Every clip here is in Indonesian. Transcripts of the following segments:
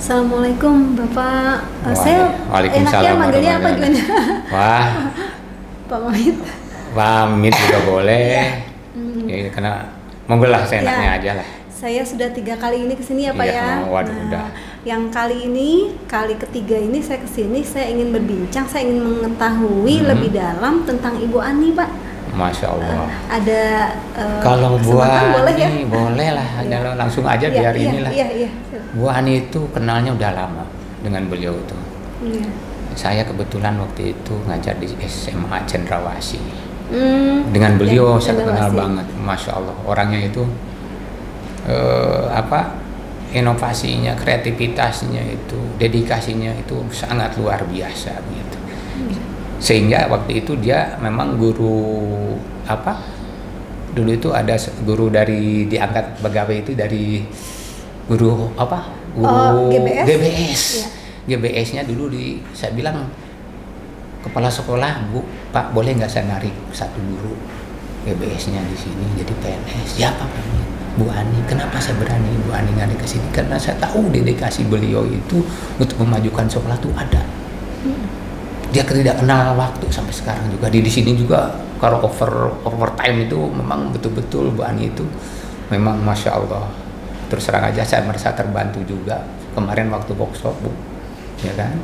Assalamualaikum Bapak. Saya enaknya Waalaikumsalam manggilnya apa warahmatullahi gimana? wabarakatuh. Wah, Pak Mamit. pamit juga boleh. Ya, karena monggo lah seenaknya Ya. aja lah. Saya sudah 3 kali ini kesini ya Pak Iya, ya. waduh, udah. Yang kali ketiga ini saya kesini, saya ingin berbincang, saya ingin mengetahui lebih dalam tentang Ibu Ani Pak. Masya Allah. Ada Kalau Bu kesempatan boleh ya? Ani boleh lah, Iya. langsung aja Iya, biar iya, inilah. Iya. Bu Ani itu kenalnya udah lama dengan beliau itu. Iya. Saya kebetulan waktu itu ngajar di SMA Cendrawasih. Ya, Dengan beliau saya kenal Cendrawasih. banget, masya Allah. Orangnya itu inovasinya, kreativitasnya itu, dedikasinya itu sangat luar biasa gitu. Sehingga waktu itu dia memang guru dulu itu ada guru dari diangkat pegawai itu dari guru GBS. Iya. GBS-nya dulu saya bilang kepala sekolah, Bu, Pak, boleh nggak saya narik satu guru GBS-nya di sini jadi PNS? Siapa Pak? Bu Ani. Kenapa saya berani Bu Ani narik ke sini? Karena saya tahu dedikasi beliau itu untuk memajukan sekolah itu ada. Dia tidak kenal waktu sampai sekarang juga. Di sini juga kalau overtime itu memang betul-betul Bu Ani itu memang masya Allah. Terus terang aja saya merasa terbantu juga kemarin waktu workshop, Bu, ya kan,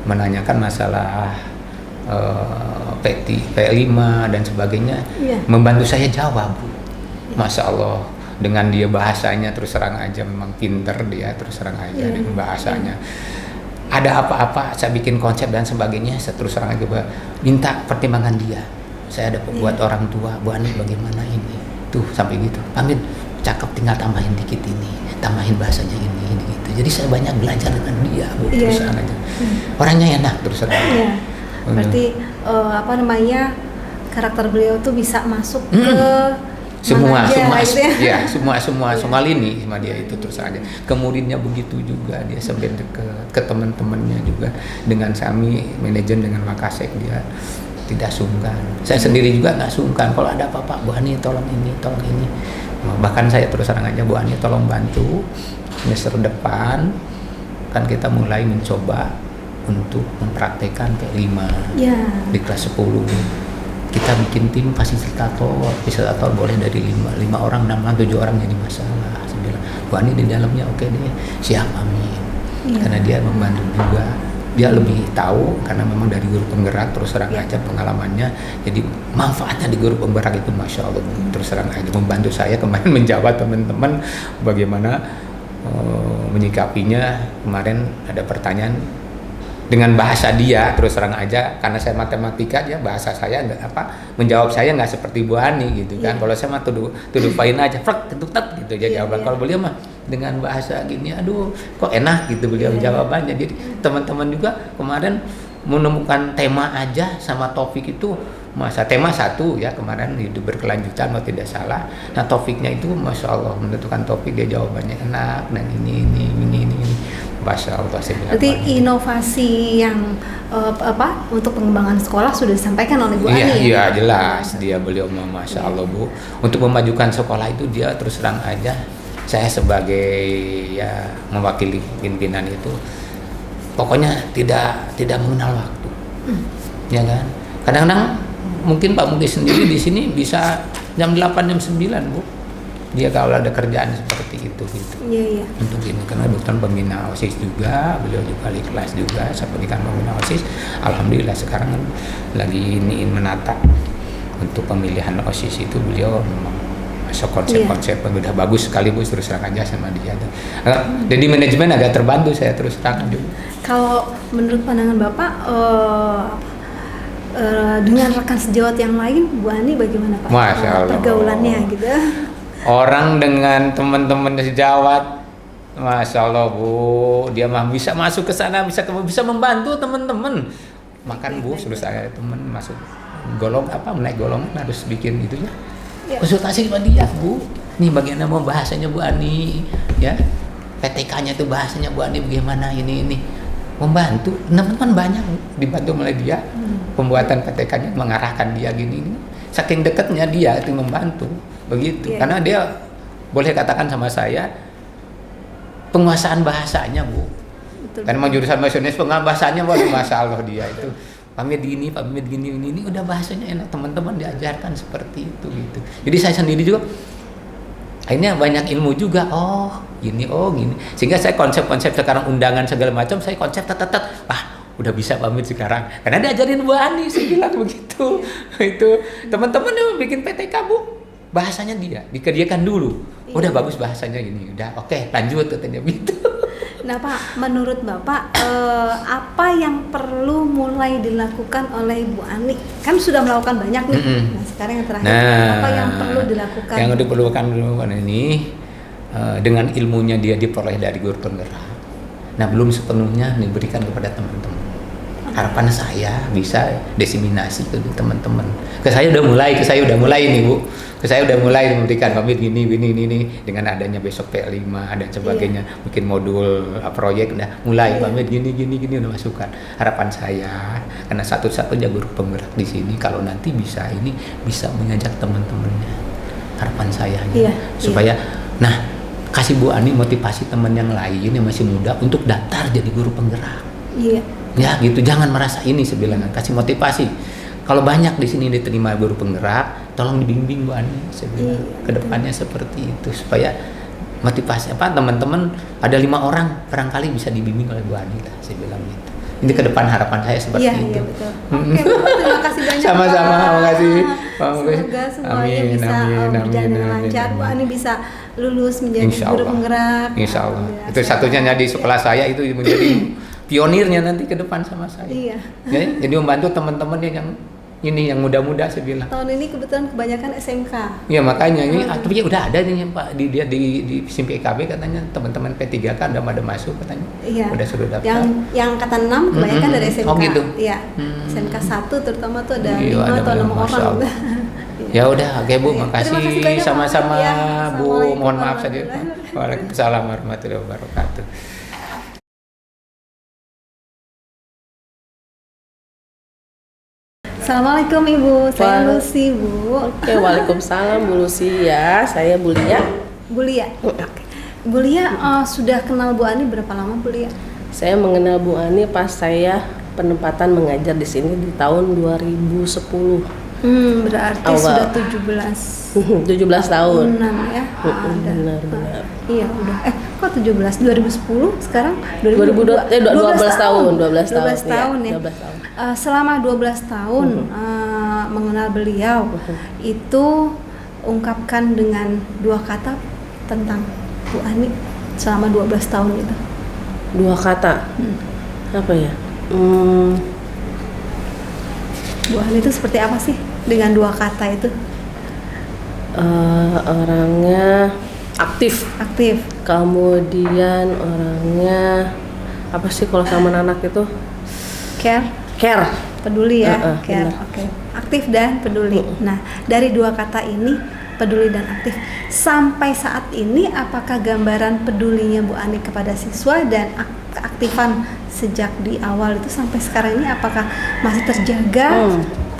menanyakan masalah P5 dan sebagainya, Iya. membantu saya jawab, Bu. Masya Allah, dengan dia bahasanya terus terang aja memang pinter dia, terus terang aja dengan bahasanya. Ada apa-apa saya bikin konsep dan sebagainya, saya terus terang aja minta pertimbangan dia. Saya ada buat orang tua, Bu Ani bagaimana ini tuh sampai gitu, Amin, cakep, tinggal tambahin dikit ini, tambahin bahasanya ini gitu. Jadi saya banyak belajar dengan dia, Bu, terus terang aja. Orangnya enak terus terang. Iya. Berarti karakter beliau tuh bisa masuk ke semua mana aja, gitu ya. Ya, semua lini sama dia itu terus aja. Ke muridnya begitu juga, dia sampai ke teman-temannya juga, dengan Sami manajer dengan Makasek dia tidak sungkan. Saya sendiri juga nggak sungkan kalau ada apa-apa, Bu Ani tolong ini. Bahkan saya terus terang aja, Bu Ani tolong bantu semester depan kan kita mulai mencoba untuk mempraktekkan P5 di kelas 10. Kita bikin tim fasilitator boleh dari 5 orang, 6 orang, 7 orang jadi masalah. Saya bilang, Bu Ani di dalamnya oke deh, siap, amin. Karena dia membantu juga, dia lebih tahu karena memang dari guru penggerak terus terang aja pengalamannya, jadi manfaatnya di guru penggerak itu masya Allah, terus terang aja membantu saya kemarin menjawab teman-teman bagaimana menyikapinya. Kemarin ada pertanyaan dengan bahasa dia, terus terang aja karena saya matematika, dia bahasa saya menjawab saya nggak seperti Bu Ani gitu kan. Kalau saya mah tuduh pain aja, ketutet gitu aja jawaban. Kalau beliau mah dengan bahasa gini, aduh kok enak gitu beliau jawabannya. Jadi teman-teman juga kemarin menemukan tema aja sama topik itu, masa tema satu ya kemarin hidup berkelanjutan kalau tidak salah. Nah topiknya itu masya Allah menentukan topik, dia jawabannya enak dan ini. Masya Allah, saya bilang. Berarti inovasi yang untuk pengembangan sekolah sudah disampaikan oleh Bu Ani ya? Iya jelas, beliau masya Allah, Bu. Untuk memajukan sekolah itu dia terus terang aja. Saya sebagai mewakili pimpinan itu, pokoknya tidak mengenal waktu, ya kan. Kadang-kadang mungkin Pak Mugi sendiri di sini bisa jam 8 jam 9, Bu. Dia kalau ada kerjaan seperti itu gitu. Iya. Untuk ini karena dokter pembina OSIS juga, beliau juga di kelas juga, saya pendidikan pembina OSIS. Alhamdulillah sekarang kan lagi menata untuk pemilihan OSIS itu, beliau memang masuk konsep-konsep udah bagus sekali, Bu, terus terang aja sama dia. Jadi manajemen agak terbantu saya terus terang aja. Kalau menurut pandangan Bapak dengan rekan sejawat yang lain, Bu Ani bagaimana Pak? Masya Allah. Pergaulannya gitu. Orang dengan teman-teman sejawat, masya Allah, Bu, dia mah bisa masuk ke sana, bisa membantu teman-teman makan, Bu. Terus saya teman masuk naik golongan harus bikin itu ya. Konsultasi sama dia, Bu. Nih bagian mau bahasanya Bu Ani, ya. PTK-nya tuh bahasanya Bu Ani bagaimana ini. Membantu teman-teman banyak dibantu oleh dia. Pembuatan PTK-nya mengarahkan dia gini. Saking dekatnya dia itu membantu. Begitu, karena dia boleh katakan sama saya penguasaan bahasanya, Bu. betul. Kan mau jurusan bahasa Indonesia, bahasanya Masya Allah dia itu pamit gini ini udah bahasanya enak, teman-teman diajarkan seperti itu gitu. Jadi saya sendiri juga akhirnya banyak ilmu juga, gini, sehingga saya konsep-konsep sekarang undangan segala macam saya konsep udah bisa pamit sekarang karena diajarin Bu Ani, saya bilang begitu. Itu teman-teman yang bikin PTK Bu, bahasanya dikerjakan dulu, udah bagus bahasanya gini, udah oke, lanjut katanya gitu. Nah Pak, menurut Bapak apa yang perlu mulai dilakukan oleh Ibu Ani? Kan sudah melakukan banyak nih. Nah sekarang yang terakhir, apa yang perlu dilakukan? Yang diperlukan ini dengan ilmunya dia diperoleh dari guru penggerak. Nah belum sepenuhnya diberikan kepada teman-teman. Harapan saya bisa diseminasi ke teman-teman. Ke saya udah mulai nih Bu. Saya udah mulai memberikan pamit gini dengan adanya besok P5 dan sebagainya, bikin modul proyek udah mulai pamit gini udah masukkan. Harapan saya karena satu-satunya guru penggerak di sini kalau nanti bisa mengajak teman-temannya. Harapan saya supaya kasih Bu Ani motivasi teman yang lain yang masih muda untuk daftar jadi guru penggerak. Iya. Ya gitu, jangan merasa ini sebilang, kasih motivasi. Kalau banyak di sini diterima guru penggerak, tolong dibimbing Bu Ani, saya bilang ke depannya seperti itu supaya motivasi teman-teman ada 5 orang barangkali bisa dibimbing oleh Bu Ani lah, saya bilang gitu. Ini ke depan harapan saya seperti itu. Iya betul. Oke, terima kasih banyak. Sama-sama, terima kasih. Semoga semuanya bisa berjalan dengan lancar. Bu Ani bisa lulus menjadi guru penggerak. Insya Allah. Itu satunya di sekolah saya itu menjadi pionirnya nanti ke depan sama saya. Iya. Jadi membantu teman-teman yang muda-muda saya bilang. Tahun ini kebetulan kebanyakan SMK. Iya makanya ini tapi udah ada nih Pak di SIM PKB katanya teman-teman P3K udah pada masuk katanya. Iya. Udah sudah daftar. Yang angkatan 6 kebanyakan dari SMK. Oh gitu. Iya. SMK 1 terutama tuh ada 5 atau 6 orang. Ya udah, oke Bu, makasih sama-sama Bu. Mohon maaf saja. Waalaikumsalam warahmatullahi wabarakatuh. Assalamualaikum Ibu, saya Lucy Bu. Oke, waalaikumsalam Bu Lucy ya, saya Bu Lia. Bu Lia. Oke. Bu Lia sudah kenal Bu Ani berapa lama Bu Lia? Saya mengenal Bu Ani pas saya penempatan mengajar di sini di tahun 2010. Berarti awal. Sudah 17 tahun. 6 ya. Benar. Iya, udah. Kok 17? 2010 sekarang 12 tahun. 12 tahun ya. 12 tahun. Selama 12 tahun mengenal beliau, itu ungkapkan dengan 2 kata tentang Bu Ani selama 12 tahun itu. 2 kata. Apa ya? Bu Ani itu seperti apa sih dengan 2 kata itu? Orangnya aktif. Kemudian orangnya apa sih kalau sama anak itu? Care. Peduli ya. Care. Benar. Oke. Aktif dan peduli. Nah, dari 2 kata ini, peduli dan aktif, sampai saat ini apakah gambaran pedulinya Bu Ani kepada siswa dan keaktifan sejak di awal itu sampai sekarang ini apakah masih terjaga?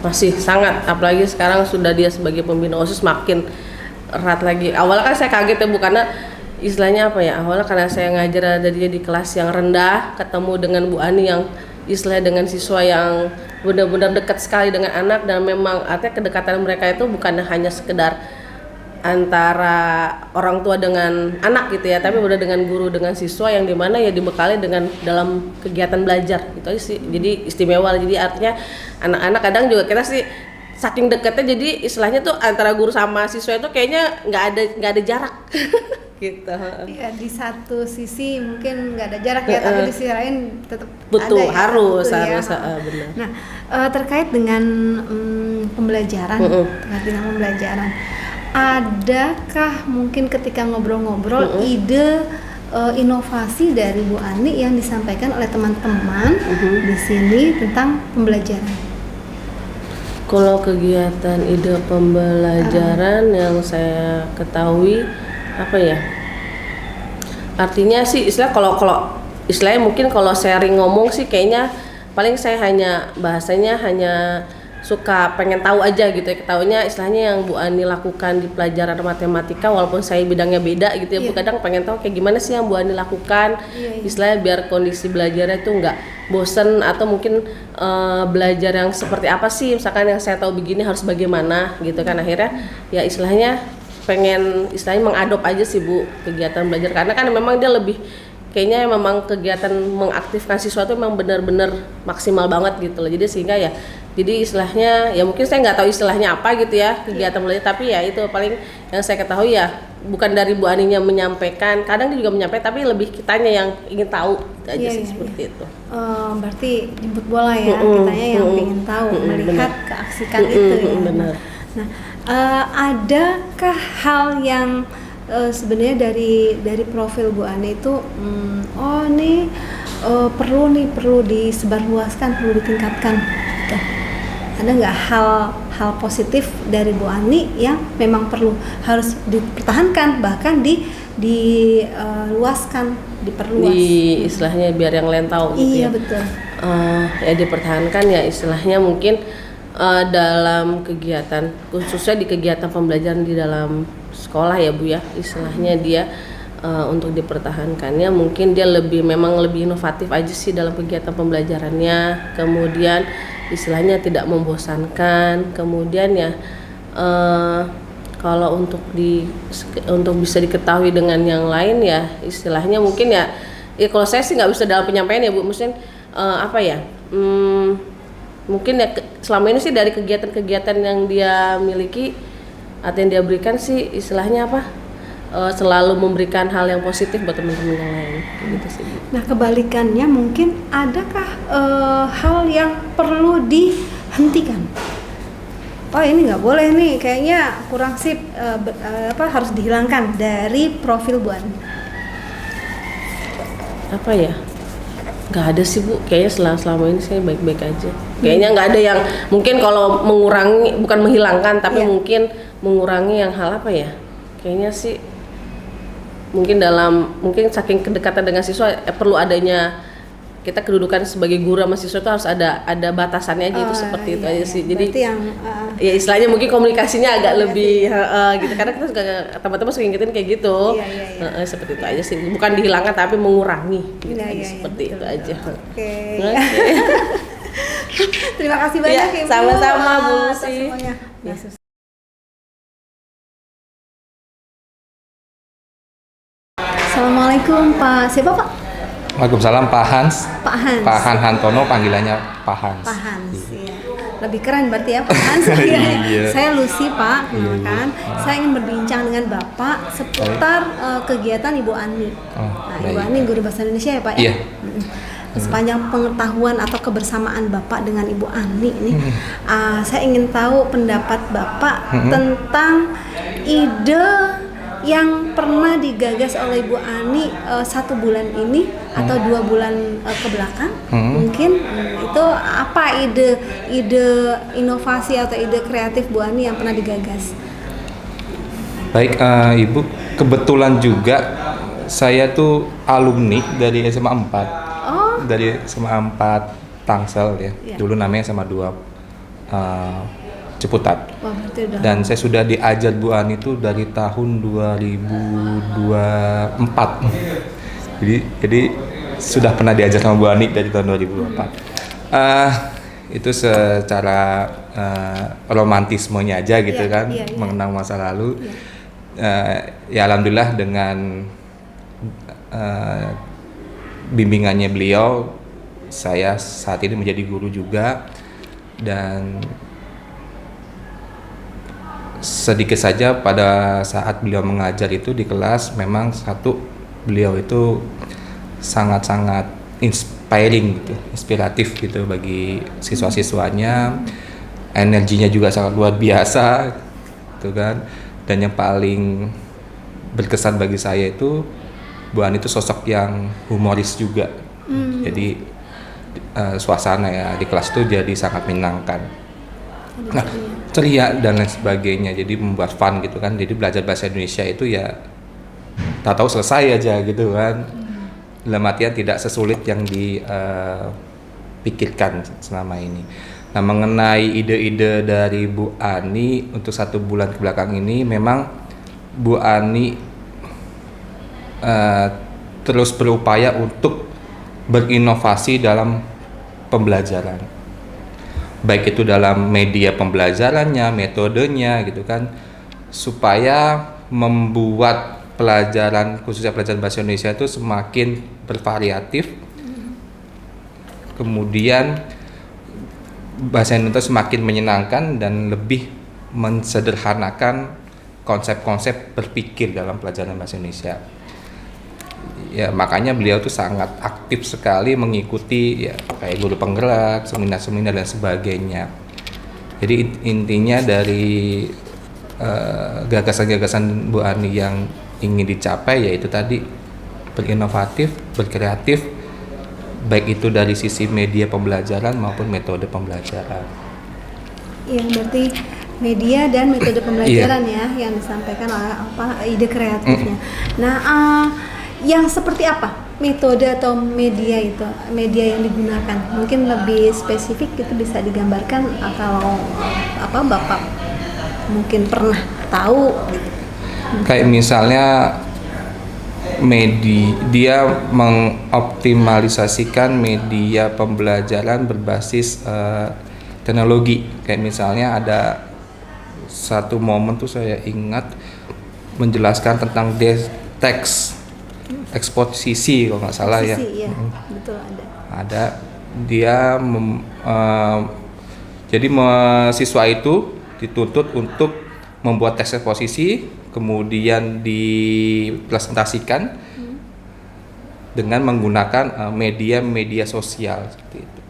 Masih sangat, apalagi sekarang sudah dia sebagai pembina OSIS makin erat lagi. Awalnya kan saya kaget ya Bu, karena istilahnya apa ya, awalnya karena saya ngajar ada dia di kelas yang rendah, ketemu dengan Bu Ani yang istilahnya dengan siswa yang benar-benar dekat sekali dengan anak, dan memang artinya kedekatan mereka itu bukan hanya sekedar antara orang tua dengan anak gitu ya, tapi benar dengan guru dengan siswa yang dimana ya dibekali dengan dalam kegiatan belajar gitu aja sih. Jadi istimewa, jadi artinya anak-anak kadang juga kita sih saking dekatnya, jadi istilahnya tuh antara guru sama siswa itu kayaknya nggak ada jarak gitu. Ya, di satu sisi mungkin nggak ada jarak ya, tapi di sisi lain tetap betul, ada ya, harus ya. Benar. Nah, terkait dengan pembelajaran, adakah mungkin ketika ngobrol-ngobrol ide inovasi dari Bu Ani yang disampaikan oleh teman-teman di sini tentang pembelajaran? Kalau kegiatan ide pembelajaran yang saya ketahui apa ya? Artinya sih istilah kalau istilahnya mungkin kalau sharing ngomong sih kayaknya paling saya hanya bahasanya hanya suka pengen tahu aja gitu ya, taunya istilahnya yang Bu Ani lakukan di pelajaran matematika walaupun saya bidangnya beda gitu ya, Bu, kadang pengen tahu kayak gimana sih yang Bu Ani lakukan, istilahnya biar kondisi belajarnya itu nggak bosen atau mungkin belajar yang seperti apa sih, misalkan yang saya tahu begini harus bagaimana gitu kan, akhirnya ya istilahnya pengen istilahnya mengadop aja sih Bu kegiatan belajar, karena kan memang dia lebih kayaknya memang kegiatan mengaktifkan siswa itu memang benar-benar maksimal banget gitu loh, jadi sehingga ya jadi istilahnya ya mungkin saya nggak tahu istilahnya apa gitu ya kegiatan belajar, tapi ya itu paling yang saya ketahui ya bukan dari Bu Aninya menyampaikan, kadang dia juga menyampaikan tapi lebih kitanya yang ingin tahu gitu aja sih seperti itu. Berarti jemput bola ya, kitanya yang ingin tahu, melihat keasikan itu ya. Benar. Nah, adakah hal yang sebenarnya dari profil Bu Ani itu perlu disebarluaskan, perlu ditingkatkan gitu. Ada nggak hal positif dari Bu Ani yang memang harus dipertahankan, bahkan diluaskan, diperluas di istilahnya biar yang lain tahu gitu iya ya. Betul. Ya dipertahankan ya istilahnya mungkin dalam kegiatan, khususnya di kegiatan pembelajaran di dalam sekolah ya Bu ya, istilahnya dia untuk dipertahankannya mungkin dia memang lebih inovatif aja sih dalam kegiatan pembelajarannya, kemudian istilahnya tidak membosankan, kemudian ya kalau untuk bisa diketahui dengan yang lain ya istilahnya mungkin ya kalau saya sih nggak bisa dalam penyampaian ya Bu, mungkin mungkin ya selama ini sih dari kegiatan-kegiatan yang dia miliki atau yang dia berikan sih istilahnya selalu memberikan hal yang positif buat teman-teman yang lain gitu sih. Nah kebalikannya mungkin adakah hal yang perlu dihentikan? Oh ini nggak boleh nih, kayaknya kurang sip, harus dihilangkan dari profil Bu Ani. Apa ya? Nggak ada sih Bu, kayaknya selama ini saya baik-baik aja. Kayaknya nggak ada yang mungkin kalau mengurangi, bukan menghilangkan, tapi mungkin mengurangi yang hal apa ya? Kayaknya sih mungkin saking kedekatan dengan siswa perlu adanya kita kedudukan sebagai guru sama siswa itu harus ada batasannya aja, itu seperti itu aja sih. Jadi ya istilahnya mungkin komunikasinya agak lebih gitu, karena kita juga teman-teman sering ngingetin kayak gitu. Seperti itu aja sih, bukan dihilangkan tapi mengurangi gitu seperti itu aja. Oke. Terima kasih banyak Ibu. Sama-sama Bu Lucy. Assalamualaikum Pak. Siapa Pak? Waalaikumsalam Pak Hans. Pak Hans. Pak Han Hantono, panggilannya Pak Hans. Pak Hans. Iya. Lebih keren berarti ya Pak Hans. Saya Lucy Pak, kan. Saya ingin berbincang dengan Bapak seputar kegiatan Ibu Ani. Ibu Ani guru bahasa Indonesia ya Pak ya? Iya. Sepanjang pengetahuan atau kebersamaan Bapak dengan Ibu Ani ini, saya ingin tahu pendapat Bapak tentang ide yang pernah digagas oleh Ibu Ani 1 bulan ini atau 2 bulan ke belakang, mungkin itu apa ide inovasi atau ide kreatif Bu Ani yang pernah digagas? Baik Ibu, kebetulan juga saya tuh alumni dari SMA 4, dari SMA 4 Tangsel ya. Dulu namanya SMA 2 Ciputat. Dan saya sudah diajar Bu Ani itu dari tahun 2024. Jadi sudah pernah diajar sama Bu Ani dari tahun 2024. Itu secara romantismenya aja gitu kan, mengenang masa lalu. Ya alhamdulillah dengan bimbingannya beliau, saya saat ini menjadi guru juga, dan sedikit saja pada saat beliau mengajar itu di kelas, memang beliau itu sangat-sangat inspiring gitu, inspiratif gitu bagi siswa-siswanya, energinya juga sangat luar biasa gitu kan. Dan yang paling berkesan bagi saya itu Bu Ani itu sosok yang humoris juga. Jadi suasana ya di kelas itu jadi sangat menyenangkan. Nah, ceria dan lain sebagainya, jadi membuat fun gitu kan. Jadi belajar bahasa Indonesia itu ya tak tahu selesai aja gitu kan. Dalam artian tidak sesulit yang dipikirkan selama ini. Nah, mengenai ide-ide dari Bu Ani untuk 1 bulan ke belakang ini, memang Bu Ani terus berupaya untuk berinovasi dalam pembelajaran, baik itu dalam media pembelajarannya, metodenya gitu kan, supaya membuat pelajaran, khususnya pelajaran bahasa Indonesia itu semakin bervariatif, kemudian bahasa Indonesia semakin menyenangkan dan lebih mensederhanakan konsep-konsep berpikir dalam pelajaran bahasa Indonesia. Ya, makanya beliau tuh sangat aktif sekali mengikuti ya kayak guru penggerak, seminar-seminar dan sebagainya. Jadi intinya dari gagasan-gagasan Bu Ani yang ingin dicapai yaitu tadi berinovatif, berkreatif, baik itu dari sisi media pembelajaran maupun metode pembelajaran. Iya, berarti media dan metode pembelajaran ya yang disampaikan oleh ide kreatifnya. Nah, yang seperti apa metode atau media itu, media yang digunakan? Mungkin lebih spesifik itu bisa digambarkan kalau Bapak mungkin pernah tahu gitu. Kayak misalnya dia mengoptimalisasikan media pembelajaran berbasis teknologi. Kayak misalnya ada satu momen tuh saya ingat menjelaskan tentang teks eksposisi kalau nggak salah ya. Iya, betul ada. Ada dia jadi siswa itu dituntut untuk membuat teks eksposisi, kemudian dipresentasikan dengan menggunakan media sosial seperti itu.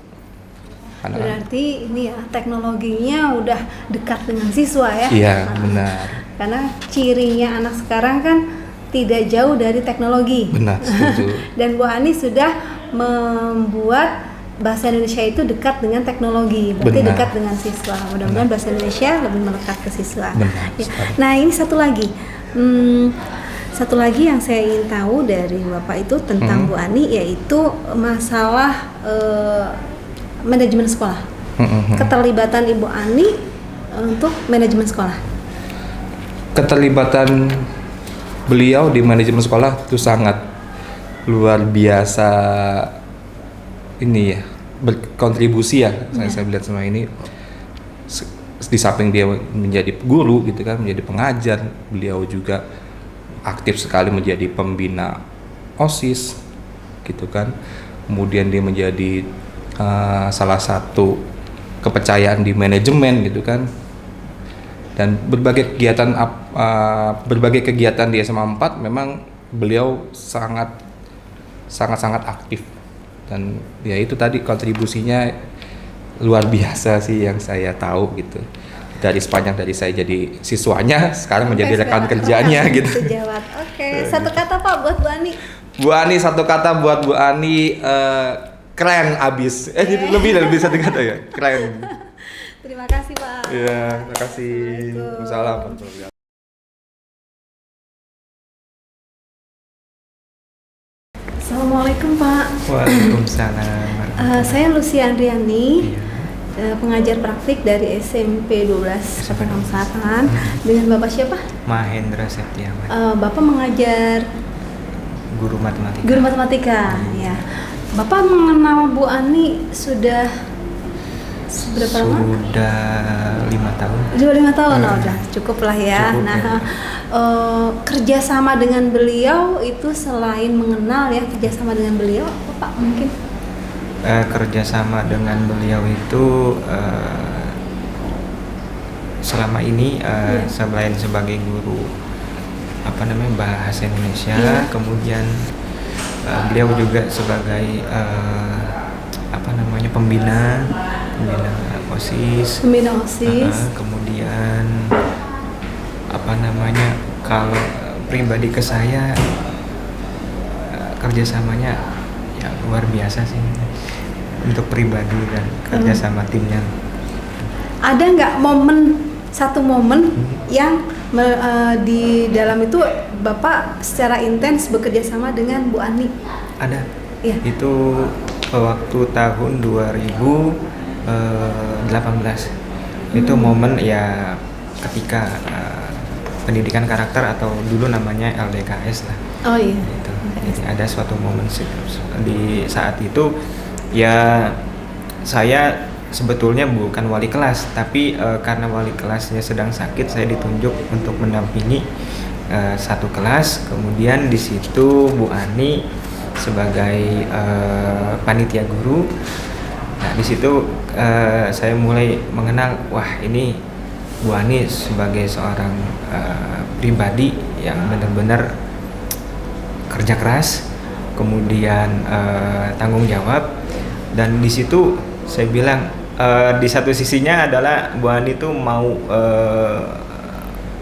Berarti ini ya teknologinya udah dekat dengan siswa ya? Iya, benar. Karena cirinya anak sekarang kan tidak jauh dari teknologi. Benar, setuju. Dan Bu Ani sudah membuat bahasa Indonesia itu dekat dengan teknologi, berarti Benar. dekat dengan siswa. Mudah-mudahan bahasa Indonesia lebih melekat ke siswa. Benar, Ya. sekali. Nah, ini satu lagi yang saya ingin tahu dari Bapak itu tentang Bu Ani, yaitu masalah manajemen sekolah. Keterlibatan Ibu Ani untuk manajemen sekolah. Keterlibatan beliau di manajemen sekolah itu sangat luar biasa ini ya, berkontribusi ya. Saya lihat selama ini di samping dia menjadi guru gitu kan, menjadi pengajar, beliau juga aktif sekali menjadi pembina OSIS gitu kan. Kemudian dia menjadi salah satu kepercayaan di manajemen gitu kan. Dan berbagai kegiatan di SMA 4 memang beliau sangat aktif, dan ya itu tadi kontribusinya luar biasa sih yang saya tahu gitu. Dari sepanjang dari saya jadi siswanya, sekarang menjadi rekan kerjanya gitu. Sejawat. Oke, satu kata Pak buat Bu Ani. Bu Ani, satu kata buat Bu Ani, keren abis. Lebih satu kata ya, keren. Terima kasih Pak. Iya, terima kasih. Waalaikumsalam. Assalamualaikum Pak. Waalaikumsalam. Saya Lucia Andriani, Iya. pengajar praktik dari SMP 12 Kota Selatan. Dengan Bapak siapa? Mahendra Septiawan, Bapak mengajar guru matematika. guru matematika, ya. Bapak mengenal Bu Ani sudah seberapa lama? Sudah 5 tahun. Sudah 5 tahun, udah cukup lah ya. Cukup, Nah, ya. Kerjasama dengan beliau itu selain mengenal ya, kerjasama dengan beliau apa Pak mungkin? Kerjasama dengan beliau itu selama ini selain sebagai guru bahasa Indonesia, Iya. kemudian beliau juga sebagai pembina OSIS. Pembina OSIS. Kemudian kalau pribadi ke saya kerjasamanya ya luar biasa sih untuk pribadi dan kerjasama timnya. Ada nggak satu momen yang di dalam itu Bapak secara intens bekerja sama dengan Bu Ani? Ada. Iya. Itu waktu tahun 2000 18. Itu momen ya ketika pendidikan karakter atau dulu namanya LDKS lah. Oh iya. Gitu. Jadi ada suatu momen di saat itu ya saya sebetulnya bukan wali kelas, tapi karena wali kelasnya sedang sakit, saya ditunjuk untuk mendampingi satu kelas. Kemudian di situ Bu Ani sebagai panitia guru. Nah di situ saya mulai mengenal, wah ini Bu Ani sebagai seorang pribadi yang benar-benar kerja keras, kemudian tanggung jawab, dan di situ saya bilang di satu sisinya adalah Bu Ani tuh mau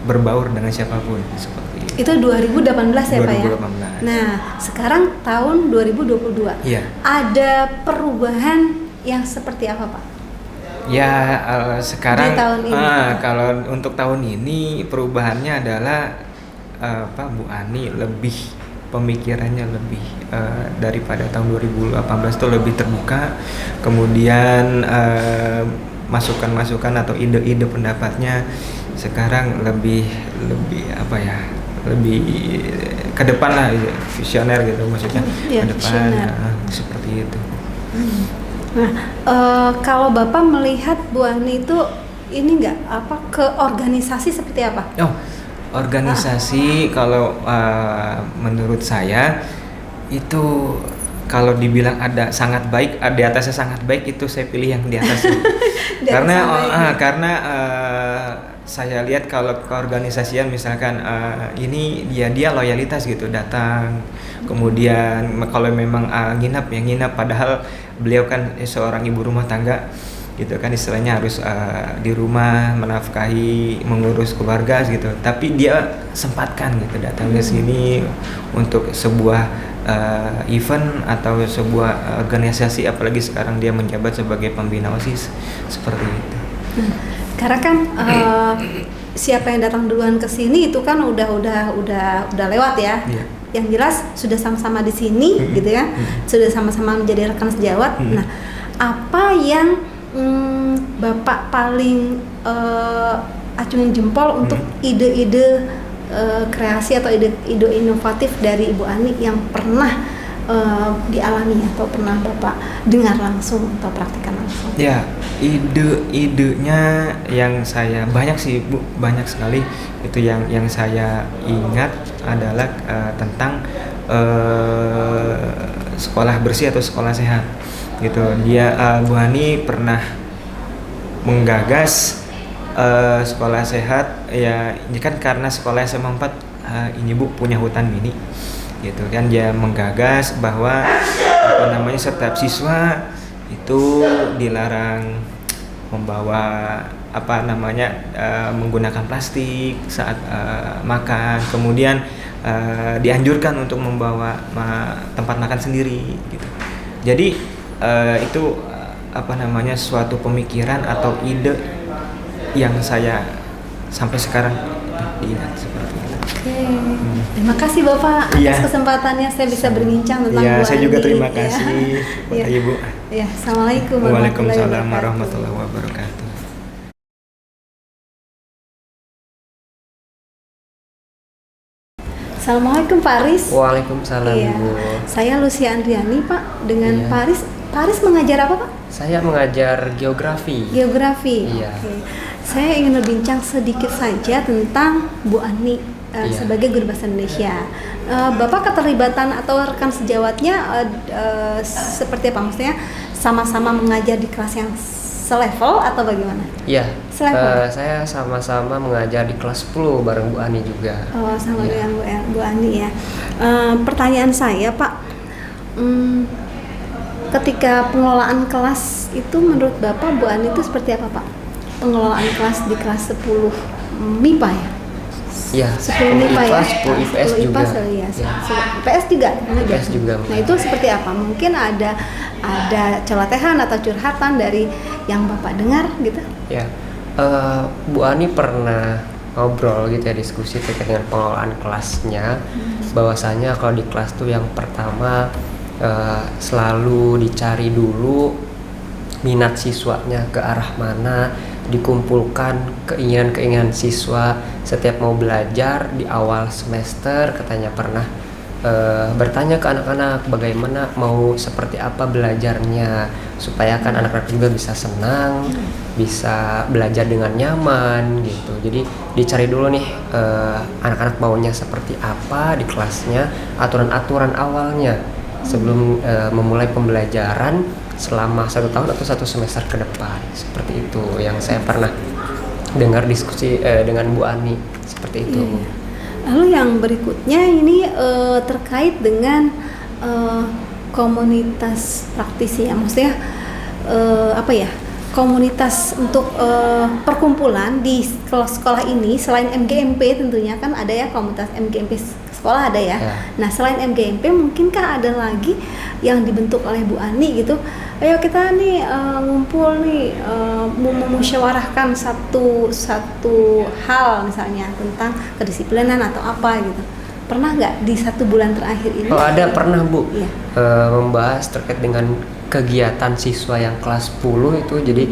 berbaur dengan siapapun seperti itu. Itu 2018 ya Pak ya? 2018. Nah, sekarang tahun 2022. Iya. Ada perubahan yang seperti apa Pak? Ya sekarang Di tahun ini. Kalau untuk tahun ini perubahannya adalah Bu Ani lebih, pemikirannya lebih daripada tahun 2018 itu lebih terbuka. Kemudian masukan-masukan atau ide-ide pendapatnya sekarang lebih apa ya, lebih ke depan lah, visioner gitu maksudnya, Iya, ke depan visioner. seperti itu. Nah, kalau Bapak melihat Bu Ani itu ini nggak apa ke organisasi seperti apa? Oh, organisasi kalau menurut saya itu kalau dibilang ada sangat baik, di atasnya sangat baik, itu saya pilih yang di atas. Di atas Karena saya lihat kalau keorganisasian misalkan ini dia loyalitas gitu, datang, kemudian kalau memang nginap ya nginap, padahal beliau kan seorang ibu rumah tangga gitu kan, istilahnya harus di rumah menafkahi, mengurus keluarga gitu, tapi dia sempatkan gitu datang ke sini untuk sebuah event atau sebuah organisasi, apalagi sekarang dia menjabat sebagai pembina OSIS seperti itu. Karena kan siapa yang datang duluan ke sini itu kan udah lewat ya. Iya. Yang jelas sudah sama-sama di sini gitu ya. Sudah sama-sama menjadi rekan sejawat. Nah, apa yang Bapak paling acungin jempol untuk ide-ide kreasi atau ide inovatif dari Ibu Ani yang pernah dialami atau pernah Bapak dengar langsung atau praktikkan langsung? Ya, ide-idenya yang saya banyak sih Bu, banyak sekali. Itu yang saya ingat adalah tentang sekolah bersih atau sekolah sehat gitu. Dia Bu Ani pernah menggagas sekolah sehat ya, ini kan karena sekolah SMA 4 ini Bu punya hutan mini gitu kan, dia menggagas bahwa setiap siswa itu dilarang membawa menggunakan plastik saat makan, kemudian dianjurkan untuk membawa tempat makan sendiri gitu. Jadi itu suatu pemikiran atau ide yang saya sampai sekarang diingat seperti itu. Oke. Terima kasih Bapak atas kesempatannya saya bisa berbincang tentang Bu Ani. Saya juga terima kasih kepada Ibu. Ya, Assalamualaikum Waalaikumsalam warahmatullahi wabarakatuh. Assalamualaikum Pak Aris. Waalaikumsalam Iya. Ibu. Saya Lucia Andriani Pak dengan Iya. Pak Aris. Pak Aris mengajar apa Pak? Saya mengajar geografi. Geografi. Iya. Oke. Saya ingin berbincang sedikit saja tentang Bu Ani Iya. sebagai guru bahasa Indonesia. Bapak keterlibatan atau rekan sejawatnya seperti apa? Maksudnya sama-sama mengajar di kelas yang selevel atau bagaimana? Iya. Selevel? Saya sama-sama mengajar di kelas 10 bareng Bu Ani juga. Oh, sama Iya. dengan Bu Ani ya. Pertanyaan saya Pak, ketika pengelolaan kelas itu menurut Bapak Bu Ani itu seperti apa Pak? Pengelolaan kelas di kelas 10 MIPA ya? Iya. 10 MIPA ya? 10 IPS 10 juga. IPA sorry ya. Iya. IPS juga? IPS juga. Nah itu seperti apa? Mungkin ada celotehan atau curhatan dari yang Bapak dengar gitu? Ya. Bu Ani pernah ngobrol gitu ya, diskusi terkait dengan pengelolaan kelasnya. Bahwasanya kalau di kelas tuh yang pertama selalu dicari dulu minat siswanya ke arah mana, dikumpulkan keinginan-keinginan siswa setiap mau belajar. Di awal semester katanya pernah bertanya ke anak-anak bagaimana mau seperti apa belajarnya, supaya kan anak-anak juga bisa senang, bisa belajar dengan nyaman gitu. Jadi dicari dulu nih anak-anak maunya seperti apa di kelasnya, aturan-aturan awalnya sebelum memulai pembelajaran selama 1 tahun atau 1 semester ke depan. Seperti itu yang saya pernah dengar diskusi dengan Bu Ani, seperti itu. Lalu yang berikutnya ini terkait dengan komunitas praktisi ya, maksudnya komunitas untuk perkumpulan di sekolah ini. Selain MGMP tentunya kan ada ya, komunitas MGMP sekolah ada ya. Nah selain MGMP mungkinkah ada lagi yang dibentuk oleh Bu Ani gitu, ayo kita nih ngumpul nih memusyawarahkan satu hal misalnya tentang kedisiplinan atau apa gitu. Pernah nggak di 1 bulan terakhir ini? Oh ada, pernah Bu. Iya. Membahas terkait dengan kegiatan siswa yang kelas 10 itu. Jadi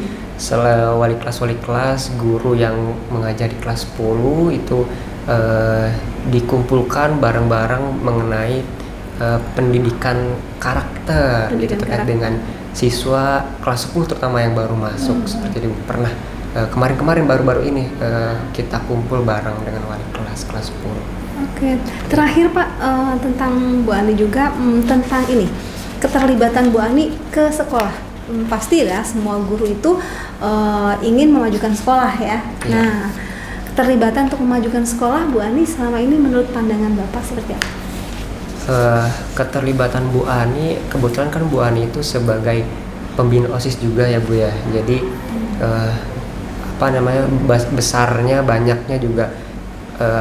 wali kelas, guru yang mengajar di kelas 10 itu dikumpulkan bareng-bareng mengenai pendidikan karakter, terkait dengan siswa kelas 10 terutama yang baru masuk. Seperti itu pernah kemarin baru ini kita kumpul bareng dengan wali kelas 10. Oke, terakhir Pak, tentang Bu Ani juga tentang ini keterlibatan Bu Ani ke sekolah. Pasti ya semua guru itu ingin memajukan sekolah ya. Nah, keterlibatan untuk memajukan sekolah Bu Ani selama ini menurut pandangan Bapak seperti apa? Keterlibatan Bu Ani, kebetulan kan Bu Ani itu sebagai pembina OSIS juga ya Bu ya. Jadi besarnya banyaknya juga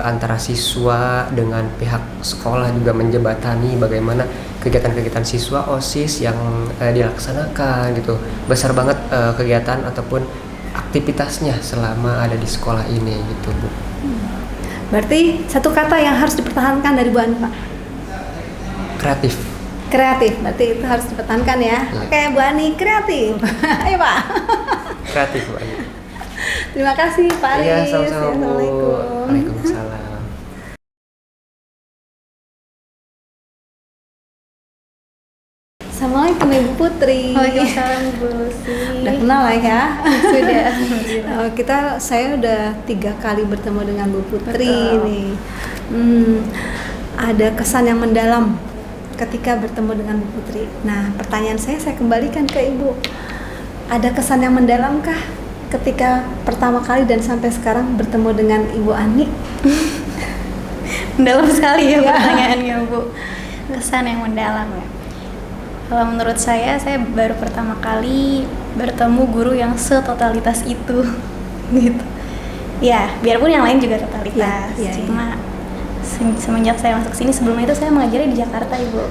antara siswa dengan pihak sekolah juga menjembatani bagaimana kegiatan-kegiatan siswa OSIS yang dilaksanakan gitu. Besar banget kegiatan ataupun aktivitasnya selama ada di sekolah ini gitu Bu. Berarti 1 kata yang harus dipertahankan dari Bu Ani Pak? Kreatif. Berarti itu harus dipertahankan ya. Oke Bu Ani, kreatif. Ayo Pak. Kreatif Bu Ani. Terima kasih Pak Aris. Iya, sama-sama Bu. Assalamualaikum. Waalaikumsalam. Assalamualaikum Ibu Putri. Waalaikumsalam Bu Lucy. Udah kenal lah ya? Sudah. Saya udah 3 kali bertemu dengan Bu Putri nih. Ada kesan yang mendalam ketika bertemu dengan Bu Putri. Nah, pertanyaan saya kembalikan ke Ibu. Ada kesan yang mendalamkah ketika pertama kali dan sampai sekarang bertemu dengan Ibu Ani? Mendalam sekali ya pertanyaannya Bu. Kesan yang mendalam ya. Kalau menurut saya baru pertama kali bertemu guru yang setotalitas itu, gitu. Ya, biarpun yang lain juga totalitas. Cuma semenjak saya masuk sini, sebelumnya itu saya mengajarnya di Jakarta Ibu,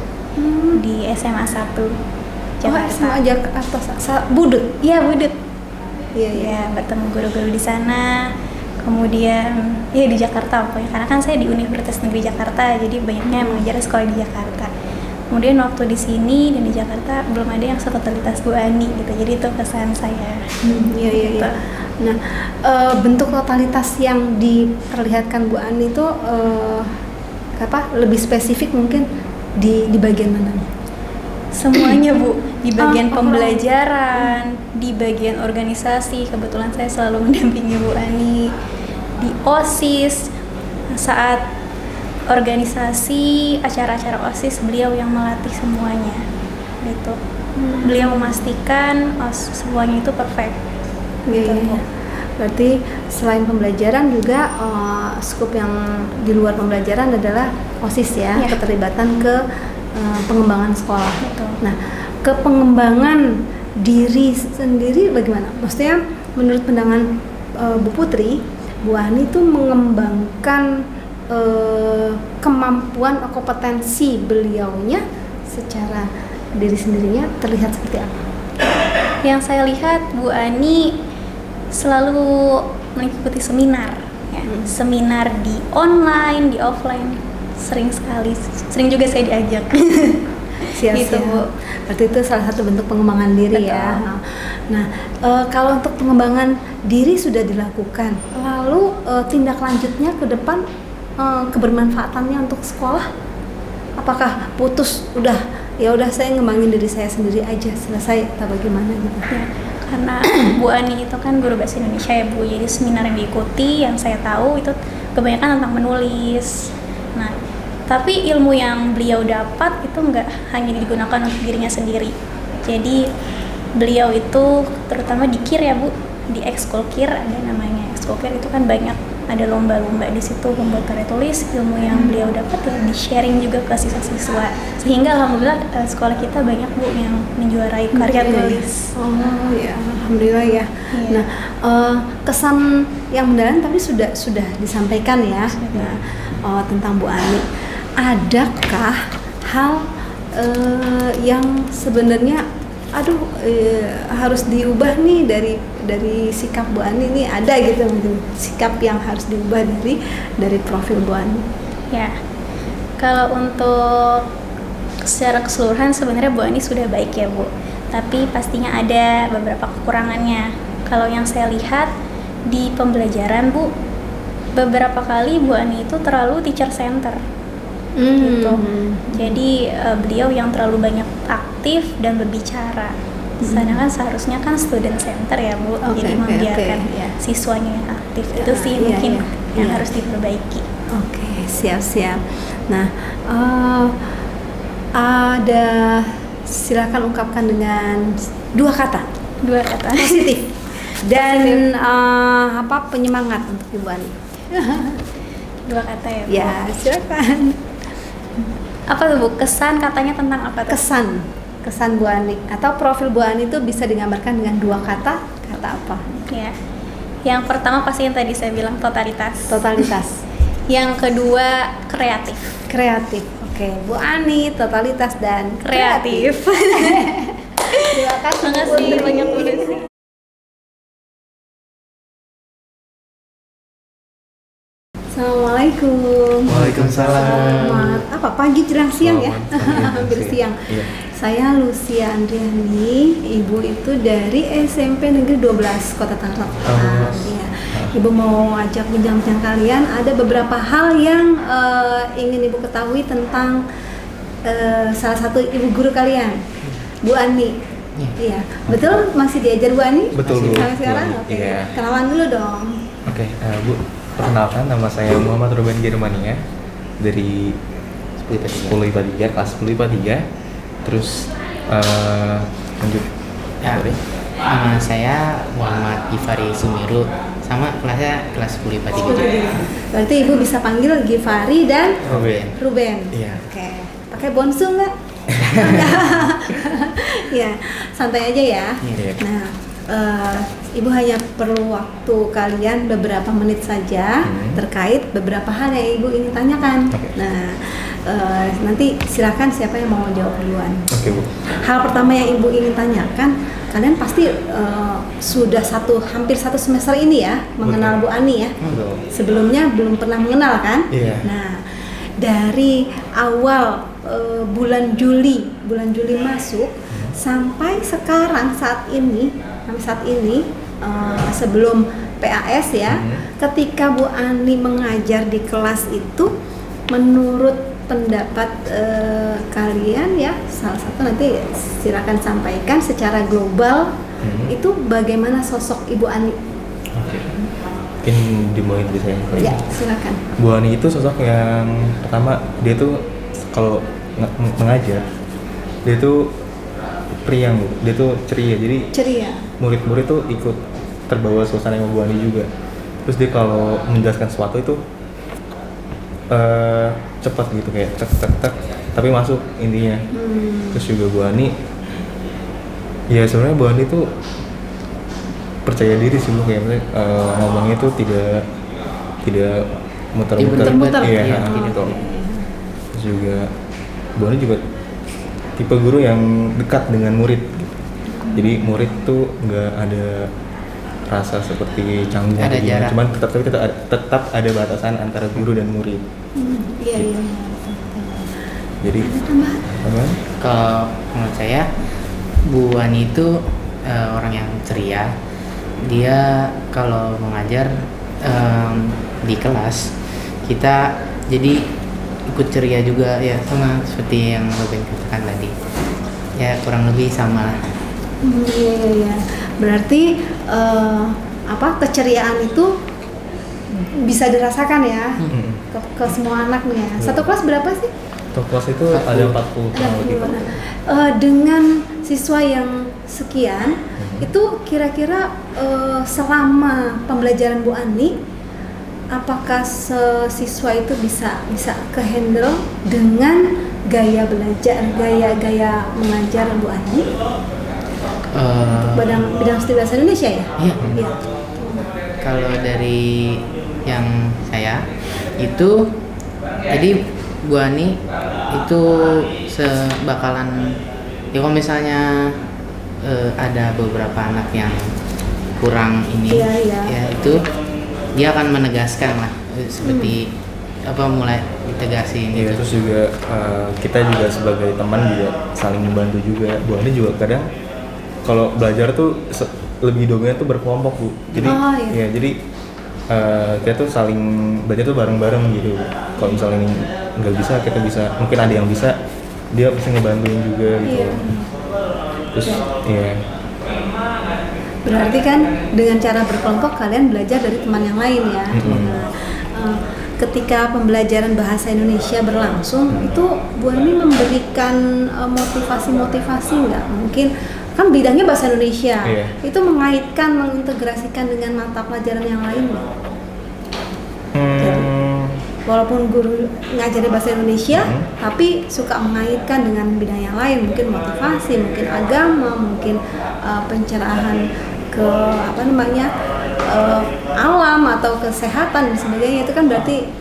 di SMA 1 Jakarta. SMA Jakarta, Budut? Iya Budut. Iya. Bertemu guru-guru di sana. Kemudian di Jakarta pokoknya, karena kan saya di Universitas Negeri Jakarta, jadi banyaknya mengajar sekolah di Jakarta. Kemudian waktu di sini dan di Jakarta belum ada yang setotalitas Bu Ani gitu, jadi itu kesan saya. Iya. Nah, bentuk totalitas yang diperlihatkan Bu Ani itu lebih spesifik mungkin di bagian mana? Semuanya Bu, di bagian pembelajaran, di bagian organisasi. Kebetulan saya selalu mendampingi Bu Ani di OSIS. Saat organisasi, acara-acara OSIS, beliau yang melatih semuanya gitu. Beliau memastikan semuanya itu perfect. Iya. Berarti selain pembelajaran juga skup yang di luar pembelajaran adalah OSIS ya, keterlibatan ke pengembangan sekolah. Betul. Nah, ke pengembangan diri sendiri bagaimana? Maksudnya menurut pandangan Bu Putri, Bu Ani itu mengembangkan kemampuan atau kompetensi beliaunya secara diri sendirinya terlihat seperti apa? Yang saya lihat Bu Ani selalu mengikuti seminar ya. Seminar di online, di offline, sering juga saya diajak. Siap, Gitu, siap. Bu. Berarti itu salah satu bentuk pengembangan diri ya. Betul. Nah, kalau untuk pengembangan diri sudah dilakukan, lalu tindak lanjutnya ke depan, kebermanfaatannya untuk sekolah, apakah putus udah ya udah saya ngembangin diri saya sendiri aja selesai atau bagaimana gitu? Ya, karena Bu Ani itu kan guru bahasa Indonesia ya Bu, jadi seminar yang diikuti yang saya tahu itu kebanyakan tentang menulis. Nah, tapi ilmu yang beliau dapat itu nggak hanya digunakan untuk dirinya sendiri. Jadi beliau itu terutama di KIR ya Bu, di ekskul KIR ada namanya ekskul KIR itu kan banyak ada lomba-lomba di situ membuat karya tulis. Ilmu yang beliau dapat ya di sharing juga ke siswa-siswa, sehingga alhamdulillah sekolah kita banyak Bu yang menjuarai karya tulis. Oh ya, alhamdulillah ya. Iya. Nah, kesan yang mendalam tapi sudah disampaikan ya. Nah, tentang Bu Ani, adakah hal yang sebenarnya harus diubah nih dari sikap Bu Ani nih, ada gitu mungkin sikap yang harus diubah dari profil Bu Ani? Ya, kalau untuk secara keseluruhan sebenarnya Bu Ani sudah baik ya Bu, tapi pastinya ada beberapa kekurangannya. Kalau yang saya lihat di pembelajaran Bu, beberapa kali Bu Ani itu terlalu teacher center gitu. Jadi beliau yang terlalu banyak aktif dan berbicara. Sedangkan seharusnya kan student center ya Bu, jadi membiarkan ya. siswanya yang aktif. Ya, Itu sih iya, mungkin iya, yang iya. harus diperbaiki. Oke, siap. Nah, silakan ungkapkan dengan 2 kata Dua kata. positif dan penyemangat untuk Ibu Ani. Dua kata ya Bu. Ya, silakan. Apa tuh Bu? Kesan katanya tentang apa tuh? Kesan Bu Ani atau profil Bu Ani itu bisa digambarkan dengan 2 kata apa? Ya. Yang pertama pasti yang tadi saya bilang totalitas. Totalitas. Yang kedua kreatif. Kreatif. Oke, Bu Ani totalitas dan Kreatif. Terima kasih. Makasih Bu Putri. banyak tulis. Assalamualaikum. Waalaikumsalam. Selamat pagi jelang siang ya? Selamat Hampir siang. Iya. Saya Lucia Andriani, ibu itu dari SMP Negeri 12 Kota Tangerang. Iya. Ibu mau ajak bincang-bincang kalian, ada beberapa hal yang ingin ibu ketahui tentang salah satu ibu guru kalian, Bu Ani. Iya, betul masih diajar Bu Ani? Betul, Bu. Sampai sekarang? Bu. Oke. Iya. Kenalan dulu dong. Oke, Bu, perkenalkan nama saya Muhammad Ruben Germania dari 10 IPA 3, kelas 10 IPA 3. Terus lanjut. Ya, nama saya Muhammad Gifari Sumiru, sama kelasnya kelas 10 IPA 3 juga. Berarti ibu bisa panggil Gifari dan Ruben. Iya. Oke. Pakai bonsu nggak? Ya, santai aja ya. Iya. Nah, ibu hanya perlu waktu kalian beberapa menit saja terkait beberapa hal yang ibu ingin tanyakan. Oke. Nah, nanti silakan siapa yang mau jawab duluan. Oke, Bu. Hal pertama yang ibu ingin tanyakan, kalian pasti sudah hampir satu semester ini ya mengenal Bu Ani ya. Betul. Sebelumnya belum pernah mengenal kan? Iya. Nah, dari awal bulan Juli masuk sampai sekarang saat ini sebelum PAS ya, ketika Bu Ani mengajar di kelas itu, menurut pendapat kalian ya, salah satu nanti silakan sampaikan secara global itu bagaimana sosok Ibu Ani? Oke. Mungkin dimulai dari saya kali. Ya, silakan. Bu Ani itu sosok yang pertama, dia tuh kalau mengajar, dia tuh periang, Bu. Dia tuh ceria. Jadi Ceria. murid-murid tuh ikut terbawa suasana yang Bu Ani juga. Terus dia kalau menjelaskan sesuatu itu cepat gitu, kayak tek tapi masuk intinya. Terus juga Bu Ani, ya sebenarnya Bu Ani tuh percaya diri sih, Bu, kayak ngomongnya tuh tidak muter-muter. Iya, Iya, gitu. Terus juga Bu Ani juga tipe guru yang dekat dengan murid gitu. Jadi murid tuh nggak ada rasa seperti canggung Ada atau gimana. jarak. Cuman tetap ada batasan antara guru dan murid. Iya. Jadi apa? Kalau menurut saya Bu Ani itu orang yang ceria. Dia kalau mengajar di kelas kita jadi ikut ceria juga ya, sama seperti yang Robin katakan tadi. Ya kurang lebih sama lah. Iya. Berarti keceriaan itu bisa dirasakan ya ke semua anak nih ya. Satu kelas berapa sih? Satu kelas itu ada 40 kurang lebih. Dengan siswa yang sekian, itu kira-kira selama pembelajaran Bu Ani, apakah siswa itu bisa ke-handle dengan gaya belajar, gaya mengajar Bu Ani? Bidang studi bahasa Indonesia ya? Iya. Iya. Kalau dari yang saya itu, jadi Bu Ani itu bakalan ya kalau misalnya ada beberapa anak yang kurang ini, ya itu dia akan menegaskan lah seperti mulai ditegasin Iya, gitu. terus juga kita juga sebagai teman juga saling membantu juga. Bu Ani juga kadang kalau belajar tuh lebih dominan tuh berkelompok Bu. Jadi jadi kita tuh saling belajar tuh bareng-bareng gitu. Kalau misalnya ini nggak bisa, kita bisa, mungkin ada yang bisa, dia pasti ngebantuin juga gitu. Terus Berarti kan dengan cara berkelompok kalian belajar dari teman yang lain ya. Ketika pembelajaran bahasa Indonesia berlangsung, itu Bu Ani memberikan motivasi nggak? Mungkin kan bidangnya bahasa Indonesia, itu mengaitkan, mengintegrasikan dengan mata pelajaran yang lain nggak? Jadi, walaupun guru ngajarin bahasa Indonesia, tapi suka mengaitkan dengan bidang yang lain, mungkin motivasi, mungkin agama, mungkin pencerahan ke alam atau kesehatan dan sebagainya. Itu kan berarti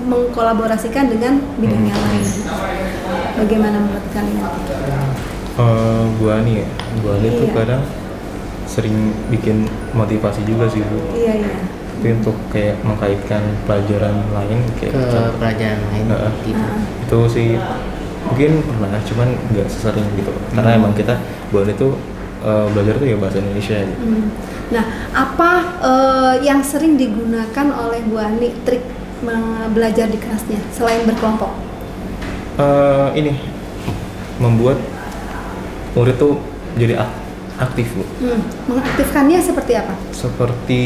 mengkolaborasikan dengan bidang yang lain. Bagaimana menurut kalian? Bu Ani tuh kadang sering bikin motivasi juga sih Bu. Iya. Tapi untuk kayak mengkaitkan pelajaran lain kayak Ke pelajaran lain gitu. Itu sih mungkin pernah, cuman nggak sesering gitu. Karena emang kita Bu Ani tuh belajar tuh ya bahasa Indonesia gitu. Nah, apa yang sering digunakan oleh Bu Ani trik belajar di kelasnya selain berkelompok? Ini membuat murid tuh jadi aktif Bu. Mengaktifkannya seperti apa? Seperti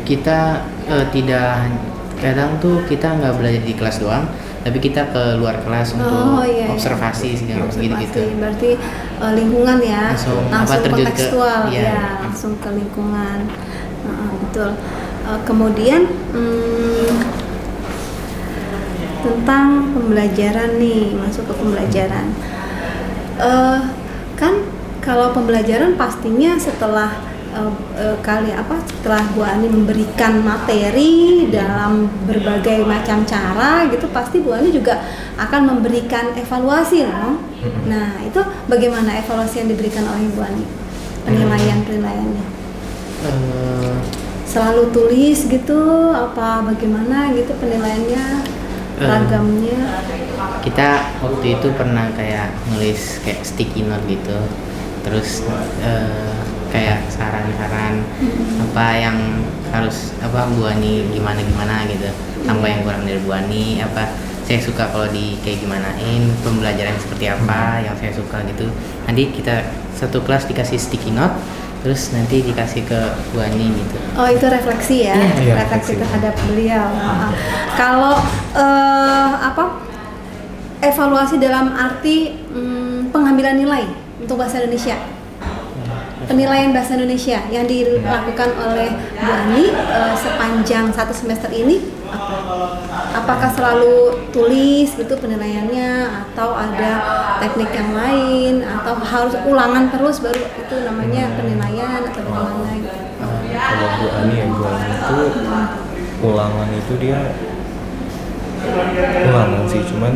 Kita tidak, kadang tuh kita nggak belajar di kelas doang, tapi kita ke luar kelas untuk observasi segala gitu. Berarti lingkungan ya, langsung terjun kontekstual ke, langsung ke lingkungan. Betul. Kemudian tentang pembelajaran nih, masuk ke pembelajaran. Kan kalau pembelajaran pastinya setelah setelah Bu Ani memberikan materi dalam berbagai macam cara gitu, pasti Bu Ani juga akan memberikan evaluasi loh. Nah, itu bagaimana evaluasi yang diberikan oleh Bu Ani? Penilaiannya? Selalu tulis gitu, apa bagaimana gitu penilaiannya, ragamnya? Kita waktu itu pernah kayak nulis kayak sticky note gitu, terus kayak saran-saran apa yang harus Bu Ani gimana gitu, tambah yang kurang dari Bu Ani, saya suka kalau di kayak gimanain, pembelajaran seperti apa yang saya suka gitu. Nanti kita satu kelas dikasih sticky note, terus nanti dikasih ke Bu Ani gitu. Oh, itu refleksi ya? Refleksi terhadap beliau. Kalau evaluasi dalam arti pengambilan nilai untuk bahasa Indonesia, penilaian bahasa Indonesia yang dilakukan oleh Bu Ani sepanjang satu semester ini, apakah selalu tulis gitu penilaiannya, atau ada teknik yang lain, atau harus ulangan terus baru itu namanya penilaian, atau bagaimana gitu? Kalau Bu Ani itu ulangan itu dia ulangan sih, cuman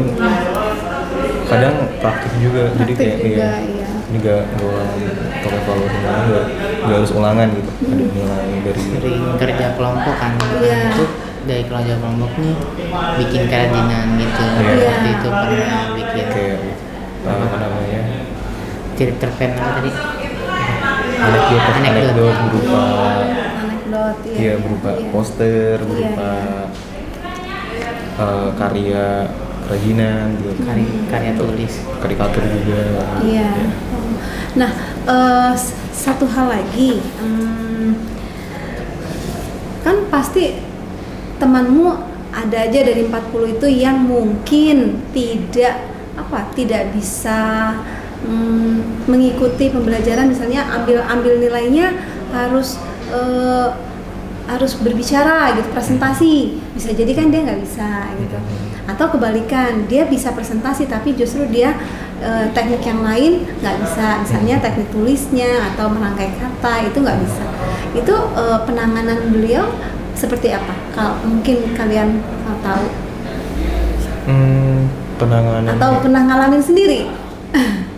kadang praktik juga, jadi kayak ini gak ulang atau evaluasi nggak harus ulangan gitu. Ada nilai dari Sering kerja kelompok kan, itu dari kelompok nih bikin kerajinan gitu. Iya. Waktu itu pernah bikin Kayak apa namanya? cerpen apa tadi? Anekdot berupa Anekdot, iya berupa poster, berupa karya kerajinan gitu. Karya tulis. Karikatur juga. Iya. Nah, satu hal lagi, kan pasti temanmu ada aja dari 40 itu yang mungkin tidak bisa mengikuti pembelajaran, misalnya ambil nilainya harus berbicara gitu, presentasi, bisa jadi kan dia nggak bisa gitu, atau kebalikan dia bisa presentasi tapi justru dia teknik yang lain nggak bisa, misalnya teknik tulisnya atau merangkai kata itu nggak bisa. Itu penanganan beliau seperti apa? Kalau mungkin kalian tahu Penanganan atau pernah ngalamin sendiri?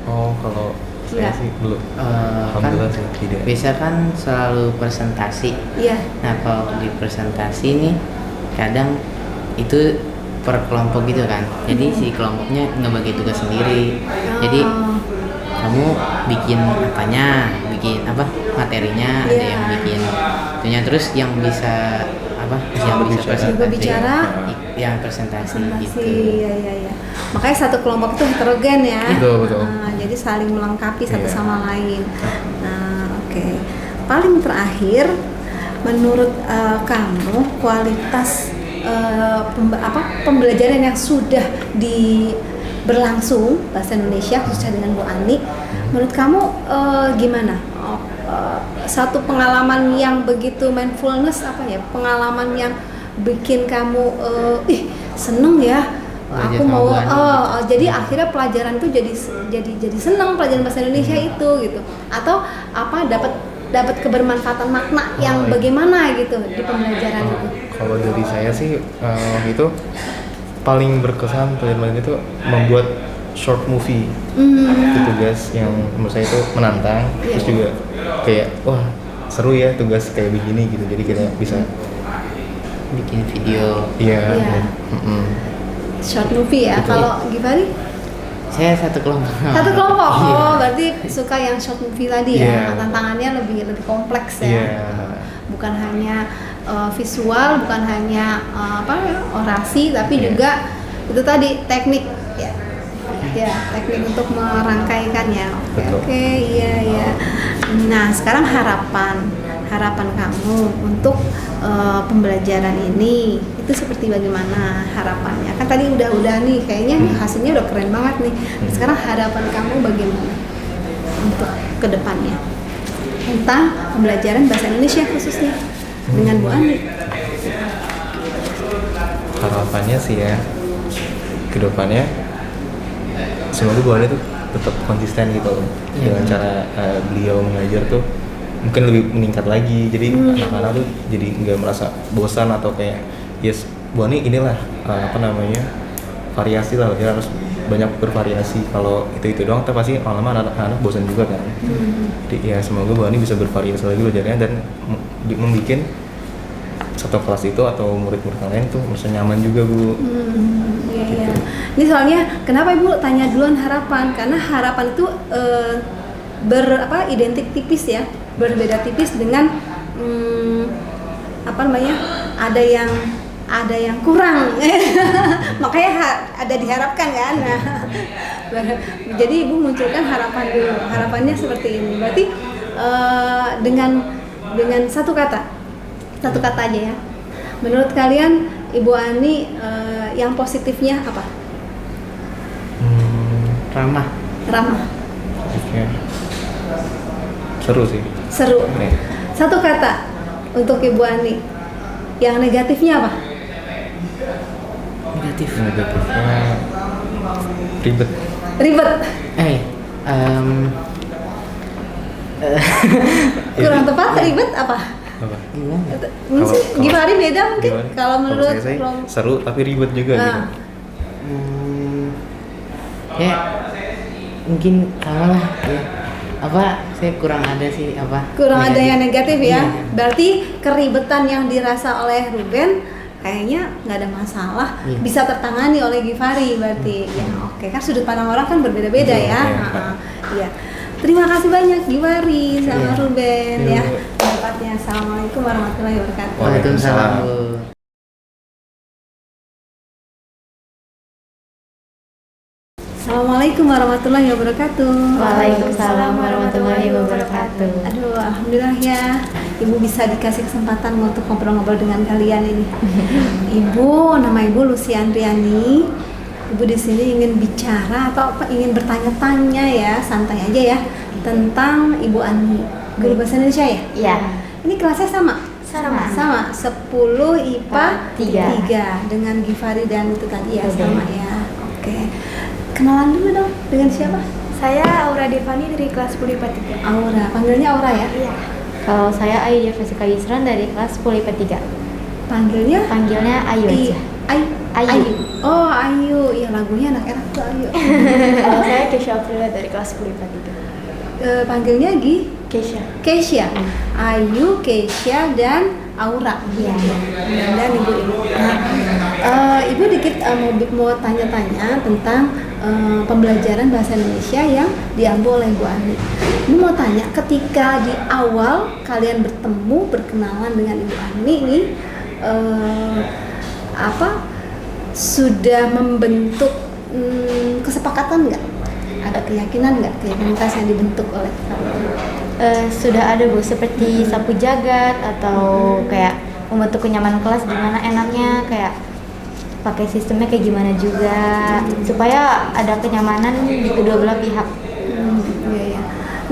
Oh, kalau saya Iya. sih belum. Kan Alhamdulillah sih tidak. biasa kan selalu presentasi. Iya. Nah kalau di presentasi nih kadang itu per kelompok gitu kan. Jadi si kelompoknya ngebagi tugas sendiri. Jadi kamu bikin apanya, bikin apa materinya, ada Iya. yang bikin itunya, terus yang bisa apa, yang bisa presentasi, Juga bicara, yang presentasi gitu. Iya. Makanya satu kelompok itu heterogen ya. Betul. Jadi saling melengkapi satu Iya. sama lain. Nah, oke. Paling terakhir, menurut kamu kualitas pembelajaran yang sudah berlangsung bahasa Indonesia khususnya dengan Bu Ani, menurut kamu gimana? Satu pengalaman yang begitu mindfulness pengalaman yang bikin kamu seneng ya, Belajar aku sama mau Bu Ani jadi akhirnya pelajaran itu jadi seneng pelajaran bahasa Indonesia itu gitu, atau dapat kebermanfaatan makna yang bagaimana gitu di pembelajaran itu? Kalau dari saya sih itu paling berkesan pelajaran itu membuat short movie. Itu tugas yang menurut saya itu menantang, terus juga kayak wah seru ya tugas kayak begini gitu, jadi kita bisa Bikin video. iya. Short movie ya. Betul. Kalau Givari? Saya satu kelompok. Satu kelompok. Iya. Oh, berarti suka yang short movie tadi ya. Iya. Tantangannya lebih kompleks ya. Iya. Bukan hanya visual, bukan hanya orasi, tapi juga itu tadi teknik ya. Ya, teknik untuk merangkaikannya. Oke, iya. Nah, sekarang harapan kamu untuk pembelajaran ini itu seperti bagaimana harapannya? Kan tadi udah nih, kayaknya hasilnya udah keren banget nih. Sekarang harapan kamu bagaimana untuk kedepannya tentang pembelajaran bahasa Indonesia khususnya dengan Bu Ani? Harapannya sih ya kedepannya semoga Bu Ani tuh tetap konsisten gitu dengan cara beliau mengajar tuh mungkin lebih meningkat lagi, jadi anak-anak tuh jadi nggak merasa bosan atau kayak yes Bu Ani inilah variasi lah, dia harus banyak bervariasi. Kalau itu doang kita pasti lama-lama anak-anak bosan juga kan. Jadi ya semoga Bu Ani bisa bervariasi lagi belajarnya dan membuat satu kelas itu atau murid-murid yang lain tuh merasa nyaman juga Bu. Iya. Ini soalnya kenapa Ibu tanya duluan harapan? Karena harapan itu identik tipis ya, berbeda tipis dengan ada yang kurang. Makanya ada diharapkan kan. Nah, jadi Ibu munculkan harapan dulu. Harapannya seperti ini. Berarti dengan satu kata aja ya. Menurut kalian Ibu Ani yang positifnya apa? Ramah. Oke. Seru sih. Seru. Oke. Satu kata untuk Ibu Ani. Yang negatifnya apa? Negatifnya ribet. Ribet. Kurang tepat, ribet apa? Apa? Gimana beda mungkin? Gimana? Kalau menurut saya sih seru tapi ribet juga gitu. Ya mungkin sama lah ya. Saya kurang ada sih Kurang ada yang negatif ya. Iya. Berarti keribetan yang dirasa oleh Ruben kayaknya nggak ada masalah, Iya. bisa tertangani oleh Givari berarti. Ya oke, kan sudut pandang orang kan berbeda-beda Iya, ya. iya, Heeh, iya. Terima kasih banyak Givari sama Iya. Ruben Iya. ya pendapatnya. Assalamualaikum warahmatullahi wabarakatuh. Waalaikumsalam Bu. Assalamualaikum warahmatullahi wabarakatuh. Waalaikumsalam warahmatullahi wabarakatuh. Aduh, alhamdulillah ya, Ibu bisa dikasih kesempatan untuk ngobrol-ngobrol dengan kalian ini. Ibu, nama Ibu Lucy Andriani. Ibu di sini ingin bicara atau apa? Ingin bertanya-tanya ya, santai aja ya, tentang Ibu Ani, guru bahasa Indonesia ya. Iya. Ini kelasnya sama? Sama. Sama. 10 IPA 3 3. dengan Givari dan itu tadi ya, Oke. sama ya. Oke. Kenalan dulu dong, dengan siapa? Saya Aura Devani dari kelas 10 IPA 3. Aura, panggilnya Aura ya? Iya. Kalau saya Ayu Jessica Yusran dari kelas 10 IPA 3. Panggilnya? Panggilnya Ayu aja. Ayu. Oh, Ayu. Ya lagunya enak-enak tuh Ayu. Kalau saya Kesha Aprila dari kelas 10 IPA 3. Panggilnya Kesha. Keisha. Ayu, Keisha, dan Aura. Iya. Dan Ibu. Nah, Ibu dikit mau tanya-tanya tentang pembelajaran bahasa Indonesia yang diambil oleh Bu Ani. Ini mau tanya, ketika di awal kalian bertemu, berkenalan dengan Ibu Ani ini, sudah membentuk kesepakatan nggak? Ada keyakinan nggak? Keyakinan kelas yang dibentuk oleh kalian? Sudah ada Bu, seperti sapu jagat atau kayak membentuk kenyamanan kelas gimana enaknya, kayak pakai sistemnya kayak gimana juga supaya ada kenyamanan di kedua belah pihak. Iya, iya.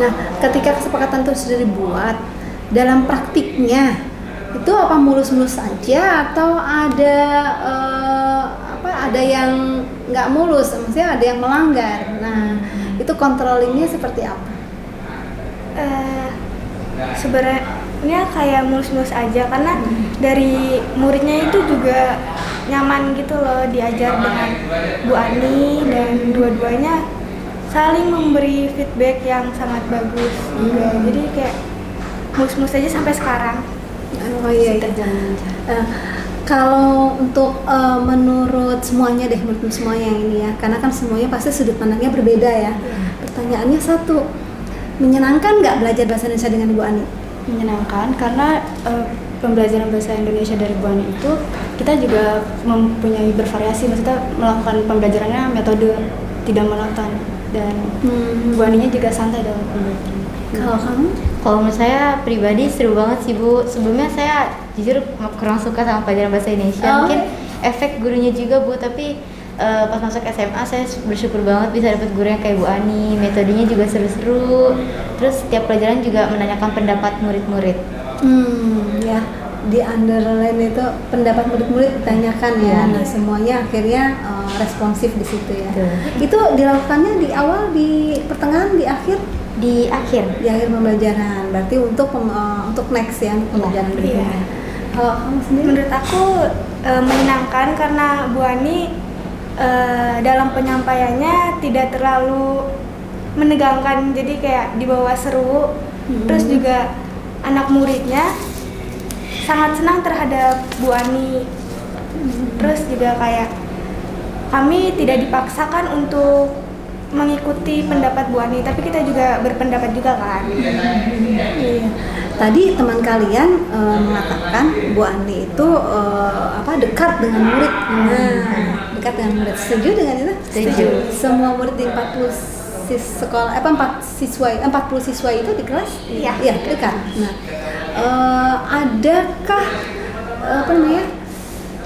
Nah, ketika kesepakatan itu sudah dibuat, dalam praktiknya itu apa mulus-mulus saja atau ada ada yang nggak mulus, maksudnya ada yang melanggar. Nah, itu controllingnya seperti apa? Sebenarnya kayak mulus-mulus aja karena dari muridnya itu juga nyaman gitu loh diajar dengan Bu Ani, dan dua-duanya saling memberi feedback yang sangat bagus juga. Jadi kayak mulus-mulus aja sampai sekarang. Oh iya, iya. Kalau untuk menurut semuanya deh, menurut semuanya yang ini ya, karena kan semuanya pasti sudut pandangnya berbeda ya. Pertanyaannya satu, menyenangkan nggak belajar bahasa Indonesia dengan Bu Ani? Menyenangkan karena pembelajaran bahasa Indonesia dari Bu Ani itu kita juga mempunyai bervariasi, maksudnya melakukan pembelajarannya metode tidak monoton, dan Bu Aninya juga santai dalam pembelajaran. Kalau kamu? Kalau menurut saya pribadi seru banget sih Bu. Sebelumnya saya jujur kurang suka sama pelajaran bahasa Indonesia. Mungkin efek gurunya juga Bu, tapi pas masuk SMA saya bersyukur banget bisa dapat guru yang kayak Bu Ani. Metodenya juga seru-seru. Terus setiap pelajaran juga menanyakan pendapat murid-murid. Ya, di underline itu pendapat murid-murid ditanyakan ya. Nah, semuanya akhirnya responsif di situ ya. Betul. Itu dilakukannya di awal, di pertengahan, di akhir? Di akhir. Di akhir pembelajaran. Berarti untuk next ya, pembelajaran berikutnya. Kalau kamu sendiri? Menurut aku menyenangkan karena Bu Ani dalam penyampaiannya tidak terlalu menegangkan, jadi kayak dibawa seru. Terus juga anak muridnya sangat senang terhadap Bu Ani. Terus juga kayak kami tidak dipaksakan untuk mengikuti pendapat Bu Ani, tapi kita juga berpendapat juga kan. Iya. Tadi teman kalian mengatakan Bu Ani itu dekat dengan murid. Nah, dekat dengan murid. Setuju dengan itu? Setuju. Semua murid di 40 siswa itu di kelas? Iya, dekat. Nah, adakah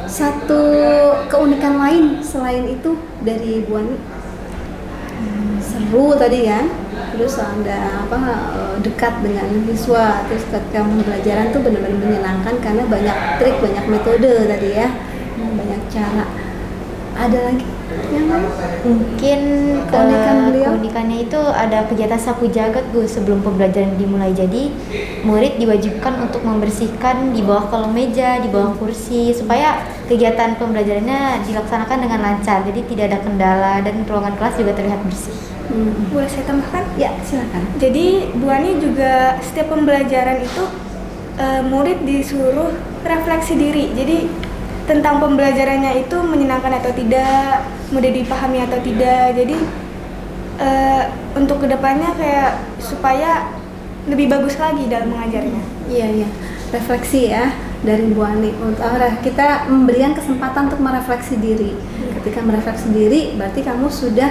satu keunikan lain selain itu dari Bu Ani? Seru tadi kan, terus ada dekat dengan siswa, terus ketika pembelajaran tuh benar-benar menyenangkan karena banyak trik, banyak metode tadi ya, banyak cara. Ada lagi yang lain? Mungkin Keunikan beliau? keunikannya itu ada kegiatan sapu jagat Bu sebelum pembelajaran dimulai. Jadi murid diwajibkan untuk membersihkan di bawah kolong meja, di bawah kursi supaya kegiatan pembelajarannya dilaksanakan dengan lancar. Jadi tidak ada kendala dan ruangan kelas juga terlihat bersih. Boleh saya tambahkan? Ya, silakan. Jadi Bu Ani juga setiap pembelajaran itu murid disuruh refleksi diri. Jadi tentang pembelajarannya itu menyenangkan atau tidak, mudah dipahami atau tidak. Jadi untuk kedepannya kayak supaya lebih bagus lagi dalam mengajarnya. Iya, refleksi ya dari Bu Ani. Kita memberikan kesempatan untuk merefleksi diri. Ketika merefleksi diri, berarti kamu sudah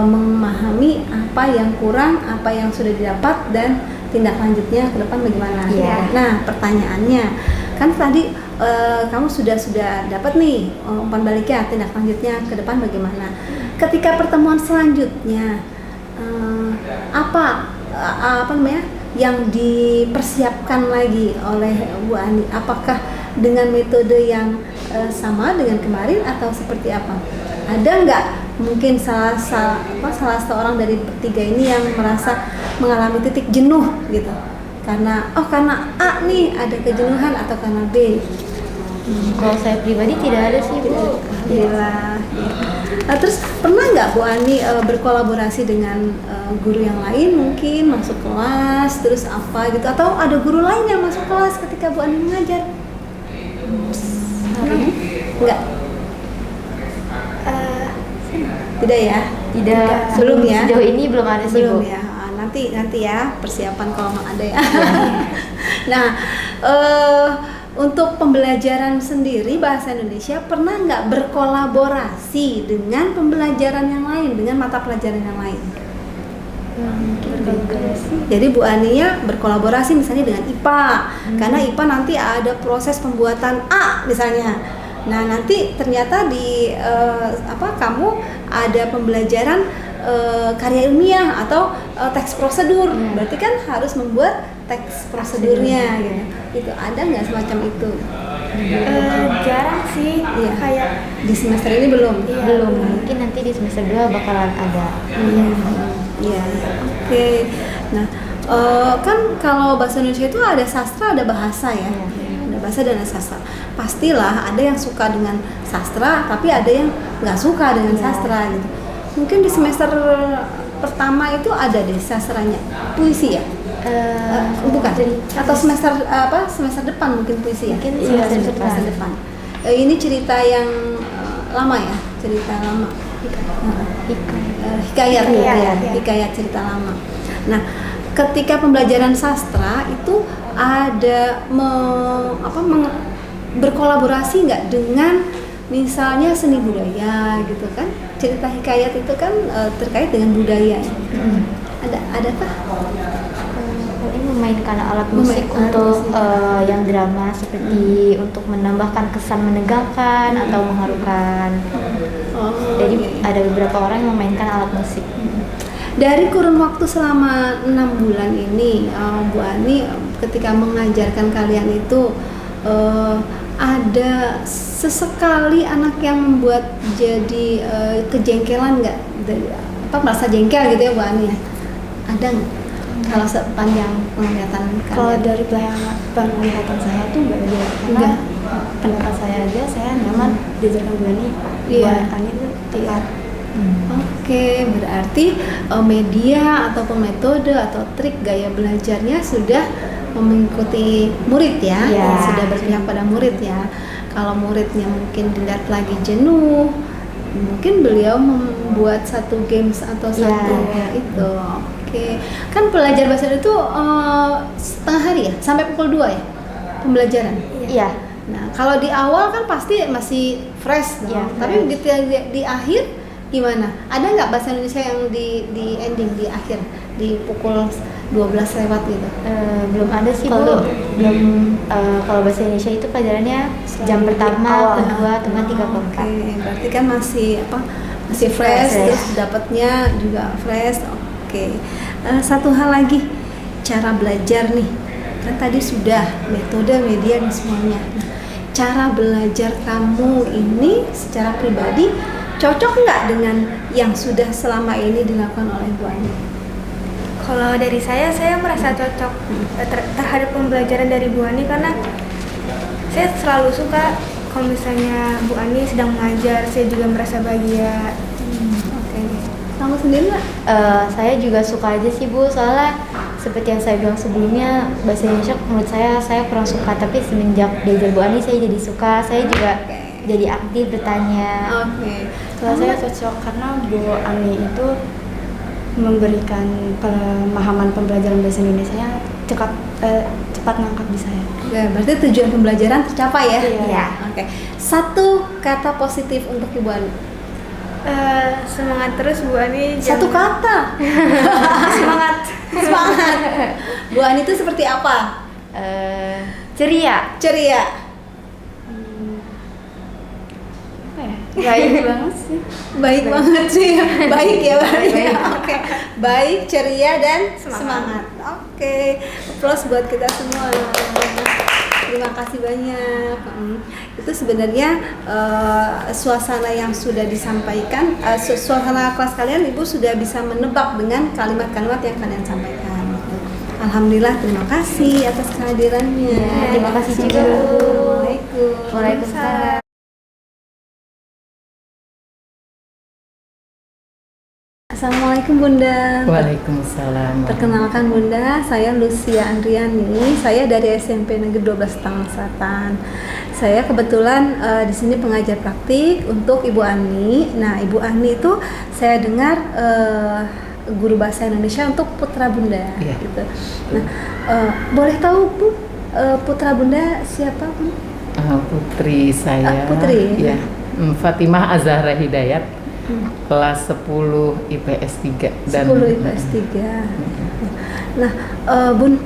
memahami apa yang kurang, apa yang sudah didapat, dan tindak lanjutnya ke depan bagaimana. Iya. Nah, pertanyaannya, kan tadi kamu sudah dapat nih umpan baliknya, tindak lanjutnya ke depan bagaimana. Ketika pertemuan selanjutnya, apa namanya yang dipersiapkan lagi oleh Bu Ani? Apakah dengan metode yang sama dengan kemarin atau seperti apa? Ada nggak mungkin salah seorang dari bertiga ini yang merasa mengalami titik jenuh gitu? Karena A nih ada kejenuhan, atau karena B? Kalau saya pribadi tidak ada sih, Bu. Alhamdulillah. Nah, terus pernah nggak Bu Ani berkolaborasi dengan guru yang lain, mungkin masuk kelas terus apa gitu, atau ada guru lain yang masuk kelas ketika Bu Ani mengajar? Enggak. Tidak ya? Tidak. Belum ya? Sejauh ini belum ada sih, Belum Bu. ya. Nanti ya persiapan kalau memang ada ya. Nah, untuk pembelajaran sendiri bahasa Indonesia pernah nggak berkolaborasi dengan pembelajaran yang lain, dengan mata pelajaran yang lain? Jadi Bu Ania berkolaborasi misalnya dengan IPA, karena IPA nanti ada proses pembuatan A misalnya. Nah, nanti ternyata di kamu ada pembelajaran karya ilmiah atau teks prosedur, berarti kan harus membuat teks prosedurnya gitu. Itu ada nggak semacam itu? Jarang sih, Iya. kayak Di semester ini belum. Belum. Mungkin nanti di semester 2 bakalan ada. Iya. Oke. Nah, kan kalau bahasa Indonesia itu ada sastra, ada bahasa ya. Ada bahasa dan ada sastra. Pastilah ada yang suka dengan sastra, tapi ada yang nggak suka dengan sastra gitu. Mungkin di semester pertama itu ada deh sastranya, puisi ya? Bukan. Atau semester depan mungkin puisi ya? Mungkin semester depan. Ini cerita yang lama ya, cerita lama. Hikayat cerita lama. Nah, ketika pembelajaran sastra itu ada berkolaborasi nggak dengan misalnya seni budaya gitu kan? Cerita hikayat itu kan terkait dengan budaya. Adakah? Paling memainkan alat musik untuk yang drama seperti untuk menambahkan kesan menegangkan atau mengharukan. Jadi ada beberapa orang yang memainkan alat musik. Dari kurun waktu selama 6 bulan ini, Bu Ani ketika mengajarkan kalian itu ada sesekali anak yang membuat jadi kejengkelan nggak? Merasa jengkel gitu ya Bu Ani ya? Ada nggak? Kalau sepanjang penglihatan kalian? Kalau dari penglihatan saya tuh nggak ada, karena pendapat saya aja, saya nyaman diajarkan Bu Ani. Iya. Bu Ani itu tepat. Oke, berarti media ataupun metode atau trik gaya belajarnya sudah mengikuti murid ya, sudah berpihak pada murid ya. Kalau muridnya mungkin dilihat lagi jenuh, mungkin beliau membuat satu games atau satu itu. Oke, kan belajar bahasa itu setengah hari ya, sampai pukul 2 ya pembelajaran. Iya. Nah, kalau di awal kan pasti masih fresh, tapi di akhir gimana? Ada nggak bahasa Indonesia yang di ending, di akhir, di pukul 12 lewat gitu? Belum ada sih, Bu. Kalau bahasa Indonesia itu pelajarannya jam pertama, kedua, teman 3, 4. Oke, berarti kan masih fresh, terus dapatnya juga fresh. Oke. Satu hal lagi, cara belajar nih. Kan tadi sudah metode, media dan semuanya. Nah, cara belajar kamu ini secara pribadi cocok nggak dengan yang sudah selama ini dilakukan oleh Bu Ani? kalau dari saya merasa cocok terhadap pembelajaran dari Bu Ani, karena saya selalu suka kalau misalnya Bu Ani sedang mengajar, saya juga merasa bahagia. Oke. Kamu sendiri nggak? Saya juga suka aja sih, Bu, soalnya seperti yang saya bilang sebelumnya, bahasa Indonesia menurut saya kurang suka, tapi semenjak diajar Bu Ani saya jadi suka, saya juga jadi aktif bertanya. Kalau saya cocok karena Bu Ani itu memberikan pemahaman pembelajaran bahasa Indonesianya cepat nangkap di saya. Ya, berarti tujuan pembelajaran tercapai ya? Iya. Oke. Satu kata positif untuk Ibu Ani. Semangat terus Bu Ani. Satu kata. Semangat. Semangat. Bu Ani itu seperti apa? Ceria. Ceria. Baik banget sih. Baik banget sih. Baik ya, baik. Oke. Baik, ceria dan semangat. Oke. Plus buat kita semua. Terima kasih banyak. Itu sebenarnya suasana yang sudah disampaikan, suasana kelas kalian Ibu sudah bisa menebak dengan kalimat-kalimat yang kalian sampaikan. Gitu. Alhamdulillah, terima kasih atas kehadirannya. Terima kasih juga. Assalamualaikum. Waalaikumsalam. Assalamualaikum Bunda. Waalaikumsalam. Perkenalkan Bunda, saya Lucia Andriani. Saya dari SMP Negeri 12 Tangerang Selatan. Saya kebetulan di sini pengajar praktik untuk Ibu Ani. Nah, Ibu Ani itu saya dengar guru bahasa Indonesia untuk putra Bunda. Iya. Gitu. Nah, boleh tahu Bu, putra Bunda siapa Bu? Putri saya. Putri. Ya. Fatimah Azahra Hidayat. Kelas 10 IPS 3 dan 10 IPS 3. Nah, Bun,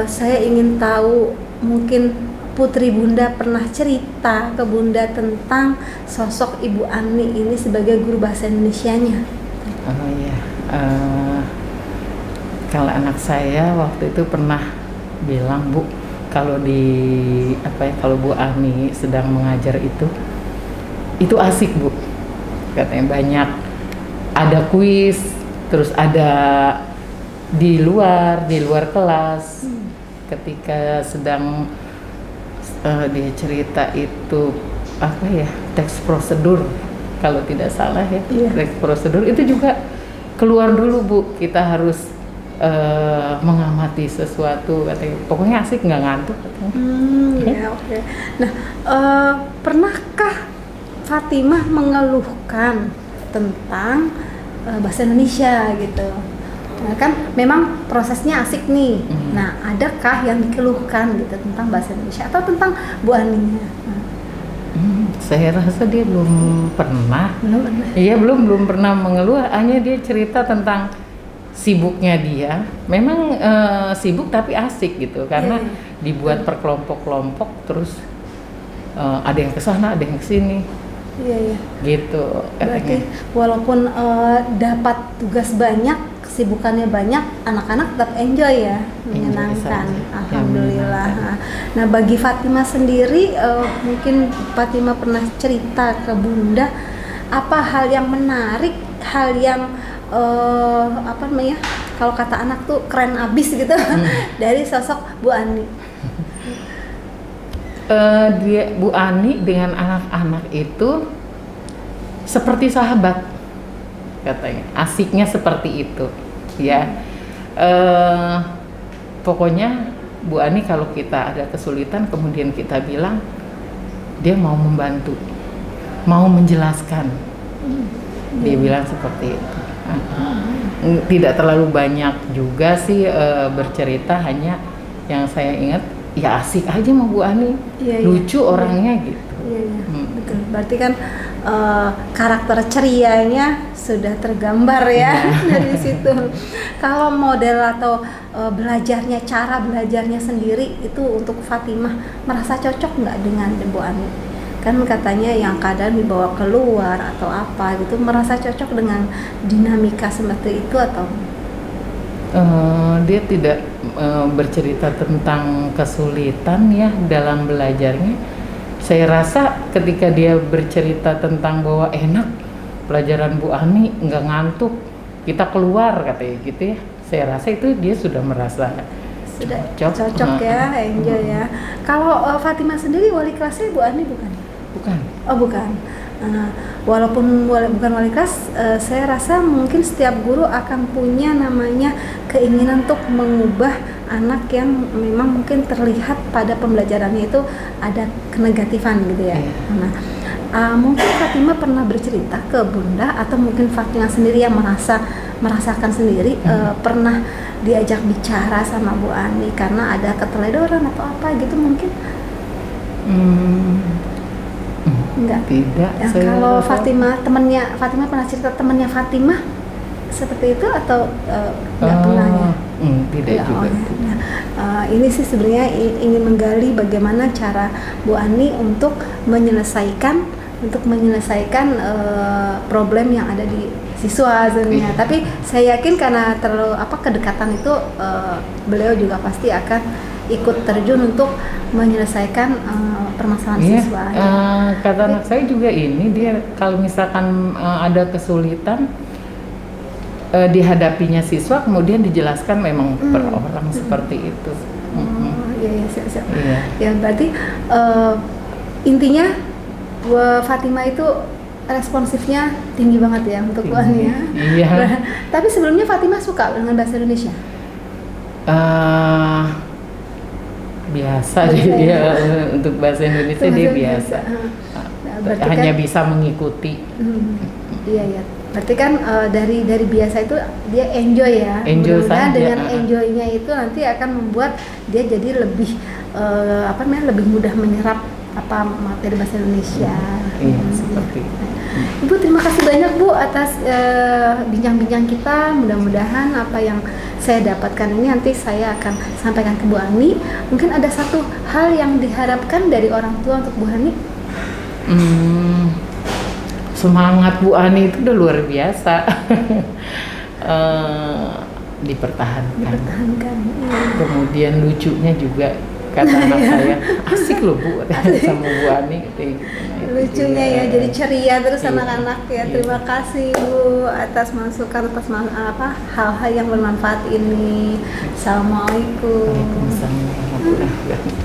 saya ingin tahu, mungkin Putri Bunda pernah cerita ke Bunda tentang sosok Ibu Ani ini sebagai guru bahasa Indonesianya. Oh iya. Kalau anak saya waktu itu pernah bilang, Bu, kalau kalau Bu Ani sedang mengajar itu asik, Bu. Katanya banyak, ada kuis, terus ada di luar kelas. Ketika sedang dia cerita itu teks prosedur kalau tidak salah ya. Teks prosedur itu juga keluar dulu, Bu, kita harus mengamati sesuatu, katanya pokoknya asik, nggak ngantuk katanya. Ya, oke. Nah, pernahkah Fatimah mengeluhkan tentang bahasa Indonesia gitu? Nah, kan memang prosesnya asik nih. Nah, adakah yang dikeluhkan gitu tentang bahasa Indonesia atau tentang Bu Aninya? Saya rasa dia belum pernah. Iya, belum pernah mengeluh. Hanya dia cerita tentang sibuknya dia. Memang sibuk tapi asik gitu, karena dibuat per kelompok-kelompok, terus ada yang ke sana, ada yang ke sini. Iya. Gitu. Berarti walaupun dapat tugas banyak, kesibukannya banyak, anak-anak tetap enjoy ya, menyenangkan. Alhamdulillah. Nah, bagi Fatimah sendiri, mungkin Fatimah pernah cerita ke Bunda apa hal yang menarik, hal yang kalau kata anak tuh keren abis gitu dari sosok Bu Ani. Bu Ani dengan anak-anak itu seperti sahabat, katanya. Asiknya seperti itu, ya. Pokoknya Bu Ani kalau kita ada kesulitan, kemudian kita bilang, dia mau membantu, mau menjelaskan. Dia bilang seperti itu. Tidak terlalu banyak juga sih bercerita, hanya yang saya ingat, ya asik aja sama Bu Ani, lucu orangnya gitu. Betul. Berarti kan karakter cerianya sudah tergambar ya dari situ. Kalau model atau cara belajarnya sendiri itu untuk Fatimah merasa cocok nggak dengan Bu Ani? Kan katanya yang kadang dibawa keluar atau apa gitu, merasa cocok dengan dinamika seperti itu atau? Dia tidak bercerita tentang kesulitan ya dalam belajarnya. Saya rasa ketika dia bercerita tentang bahwa enak pelajaran Bu Ani, nggak ngantuk, kita keluar katanya gitu ya. Saya rasa itu dia sudah merasa sudah cocok ya, enjoy ya. Kalau Fatimah sendiri wali kelasnya Bu Ani bukan? Bukan. Oh bukan. Walaupun bukan wali kelas, saya rasa mungkin setiap guru akan punya namanya keinginan untuk mengubah anak yang memang mungkin terlihat pada pembelajarannya itu ada kenegatifan gitu ya. Nah, mungkin Fatima pernah bercerita ke Bunda atau mungkin Fatima sendiri yang merasakan sendiri pernah diajak bicara sama Bu Ani karena ada keteledoran atau apa gitu mungkin? Enggak. Tidak. Ya, kalau Fatima pernah cerita temannya Fatima seperti itu atau enggak pernah ya? Tidak juga. Ini sih sebenarnya ingin menggali bagaimana cara Bu Ani untuk menyelesaikan problem yang ada di siswa sebenarnya. Tapi saya yakin karena terlalu kedekatan itu beliau juga pasti akan ikut terjun untuk menyelesaikan permasalahan siswa. Kata anak saya juga ini, dia kalau misalkan ada kesulitan dihadapinya siswa, kemudian dijelaskan memang per orang seperti itu. Siap. Iya. Ya berarti intinya Bu Fatima itu responsifnya tinggi banget ya untuk Bu Ani ya. Iya. Tapi sebelumnya Fatima suka dengan bahasa Indonesia? Biasa dia untuk bahasa Indonesia dia biasa. Hanya kan, bisa mengikuti. Iya. Berarti kan dari biasa itu dia enjoy ya. Enjoy saja. Dengan enjoynya itu nanti akan membuat dia jadi lebih lebih mudah menyerap materi bahasa Indonesia. Iya, seperti itu. Ibu terima kasih banyak Bu atas bincang-bincang kita. Mudah-mudahan apa yang saya dapatkan ini nanti saya akan sampaikan ke Bu Ani. Mungkin ada satu hal yang diharapkan dari orang tua untuk Bu Ani. Semangat Bu Ani itu udah luar biasa. Dipertahankan. Kemudian lucunya juga kata anak saya, asik loh Bu sama Bu Ani gitu. Lucunya ya, jadi ceria terus anak-anak ya. Terima kasih Bu atas masukan, atas hal-hal yang bermanfaat ini. Assalamualaikum. Waalaikumsalam.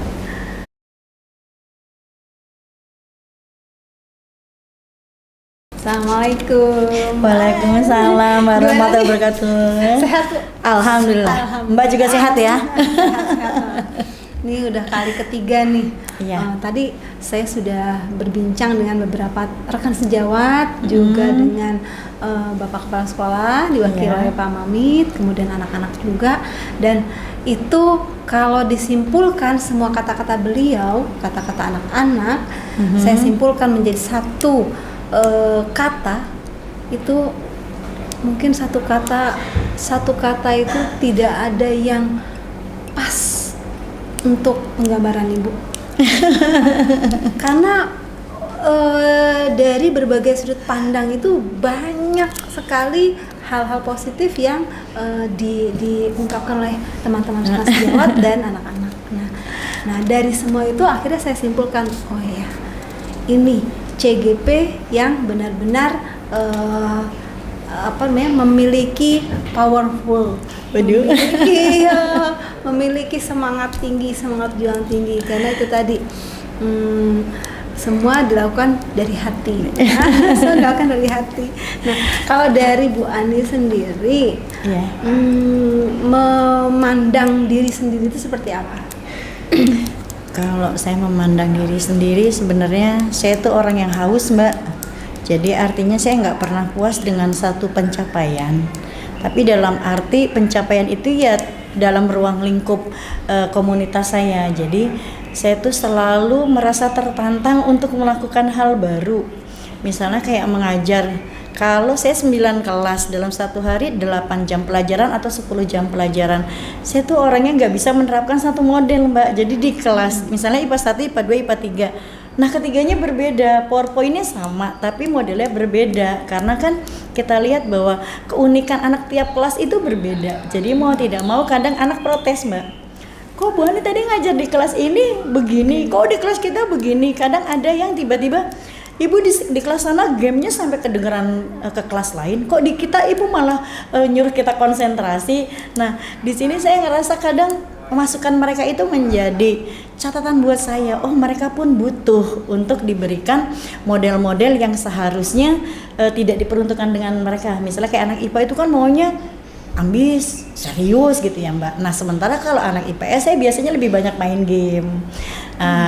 Assalamualaikum. Waalaikumsalam warahmatullahi wabarakatuh. Sehat Bu? Alhamdulillah. Mbak juga sehat ya? Sehat. Ini udah kali ketiga nih. Iya. Tadi saya sudah berbincang dengan beberapa rekan sejawat, juga dengan Bapak Kepala Sekolah, diwakili oleh Pak Mamit, kemudian anak-anak juga. Dan itu kalau disimpulkan semua kata-kata beliau, kata-kata anak-anak, saya simpulkan menjadi satu kata. Itu mungkin satu kata itu tidak ada yang pas untuk penggambaran Ibu. Karena dari berbagai sudut pandang itu banyak sekali hal-hal positif yang diungkapkan oleh teman-teman sekolah sejawat dan anak-anak. Nah dari semua itu akhirnya saya simpulkan, oh ya, ini CGP yang benar-benar memiliki powerful, memiliki semangat tinggi, semangat juang tinggi, karena itu tadi semua dilakukan dari hati. Semua dilakukan dari hati. Nah, kalau dari Bu Ani sendiri, memandang diri sendiri itu seperti apa? Kalau saya memandang diri sendiri, sebenarnya saya tuh orang yang haus, Mbak. Jadi artinya saya nggak pernah puas dengan satu pencapaian. Tapi dalam arti pencapaian itu ya dalam ruang lingkup komunitas saya. Jadi saya tuh selalu merasa tertantang untuk melakukan hal baru. Misalnya kayak mengajar. Kalau saya 9 kelas dalam satu hari 8 jam pelajaran atau 10 jam pelajaran, saya tuh orangnya nggak bisa menerapkan satu model, Mbak. Jadi di kelas misalnya IPA 1, IPA 2, IPA 3, nah ketiganya berbeda, PowerPoint-nya sama tapi modelnya berbeda. Karena kan kita lihat bahwa keunikan anak tiap kelas itu berbeda. Jadi mau tidak mau kadang anak protes, Mbak. Kok Bu Ani tadi ngajar di kelas ini begini, kok di kelas kita begini. Kadang ada yang tiba-tiba Ibu di kelas sana gamenya sampai kedengeran ke kelas lain, kok di kita Ibu malah nyuruh kita konsentrasi. Nah di sini saya ngerasa kadang masukan mereka itu menjadi catatan buat saya. Oh mereka pun butuh untuk diberikan model-model yang seharusnya tidak diperuntukkan dengan mereka. Misalnya kayak anak IPA itu kan maunya ambis, serius gitu ya Mbak. Nah sementara kalau anak IPS saya biasanya lebih banyak main game,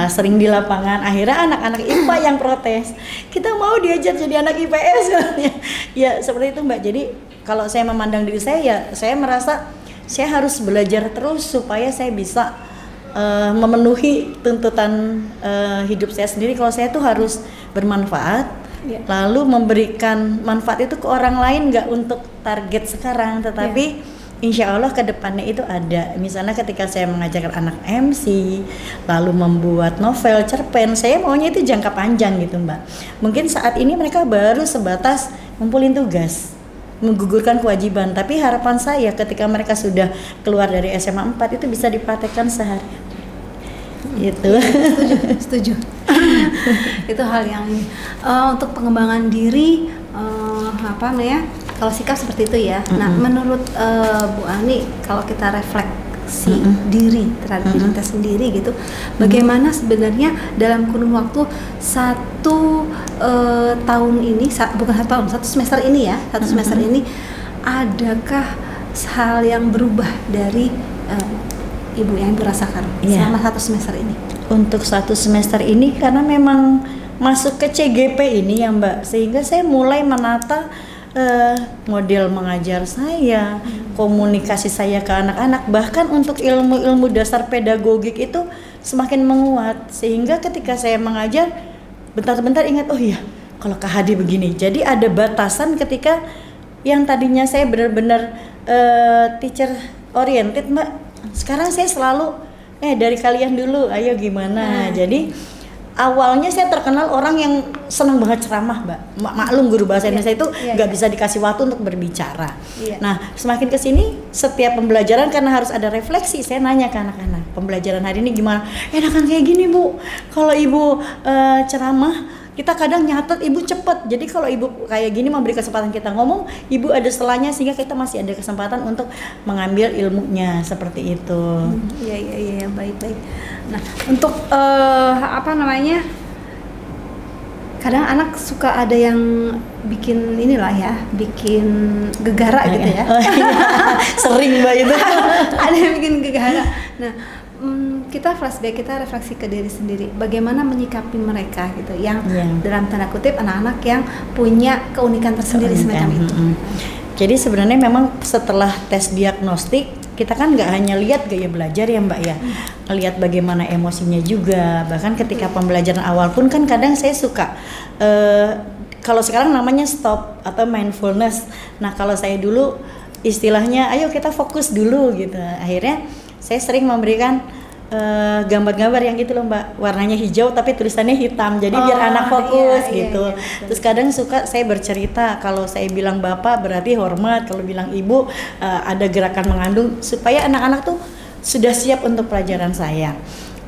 sering di lapangan. Akhirnya anak-anak IPA yang protes, kita mau diajar jadi anak IPS. Ya seperti itu Mbak. Jadi kalau saya memandang diri saya, ya saya merasa saya harus belajar terus supaya saya bisa memenuhi tuntutan hidup saya sendiri. Kalau saya tuh harus bermanfaat, lalu memberikan manfaat itu ke orang lain, nggak untuk target sekarang, tetapi insya Allah ke depannya itu ada. Misalnya ketika saya mengajarkan anak MC, lalu membuat novel, cerpen, saya maunya itu jangka panjang gitu Mbak. Mungkin saat ini mereka baru sebatas ngumpulin tugas, menggugurkan kewajiban, tapi harapan saya ketika mereka sudah keluar dari SMA 4 itu bisa dipraktekkan sehari. Gitu. Setuju. Itu hal yang untuk pengembangan diri, apa namanya, kalau sikap seperti itu ya. Nah menurut Bu Ani, kalau kita refleksi diri terhadap diri kita sendiri gitu, bagaimana sebenarnya dalam kurun waktu 1 tahun ini, bukan 1 tahun, 1 semester ini ya, 1 semester ini, adakah hal yang berubah dari Ibu yang Ibu rasakan selama 1 semester ini? Untuk 1 semester ini karena memang masuk ke CGP ini ya Mbak, sehingga saya mulai menata model mengajar saya, komunikasi saya ke anak-anak, bahkan untuk ilmu-ilmu dasar pedagogik itu semakin menguat, sehingga ketika saya mengajar bentar-bentar ingat, oh iya kalau KHD begini. Jadi ada batasan ketika yang tadinya saya benar-benar teacher oriented Mbak, sekarang saya selalu dari kalian dulu, ayo gimana. Jadi awalnya saya terkenal orang yang senang banget ceramah Mbak. Maklum guru bahasa Indonesia itu nggak bisa dikasih waktu untuk berbicara. Nah semakin kesini setiap pembelajaran karena harus ada refleksi, saya nanya ke anak-anak, pembelajaran hari ini gimana? Enakan kayak gini Bu, kalau Ibu ceramah kita kadang nyatet, Ibu cepet. Jadi kalau Ibu kayak gini memberi kesempatan kita ngomong, Ibu ada setelahnya sehingga kita masih ada kesempatan untuk mengambil ilmunya, seperti itu. Iya, baik. Nah, untuk apa namanya? Kadang anak suka ada yang bikin inilah ya, bikin gegara gitu ya. Sering Mbak itu. Ada yang bikin gegara. Nah, kita flashback, kita refleksi ke diri sendiri, bagaimana menyikapi mereka gitu, yang dalam tanda kutip anak-anak yang punya keunikan tersendiri semacam itu. Jadi sebenarnya memang setelah tes diagnostik kita kan nggak hanya lihat gaya belajar ya Mbak ya, lihat bagaimana emosinya juga. Bahkan ketika pembelajaran awal pun kan kadang saya suka kalau sekarang namanya stop atau mindfulness. Nah kalau saya dulu istilahnya ayo kita fokus dulu gitu. Akhirnya saya sering memberikan gambar-gambar yang gitu loh Mbak, warnanya hijau tapi tulisannya hitam, jadi biar anak fokus gitu. Terus kadang suka saya bercerita, kalau saya bilang bapak berarti hormat, kalau bilang ibu ada gerakan mengandung, supaya anak-anak tuh sudah siap untuk pelajaran saya.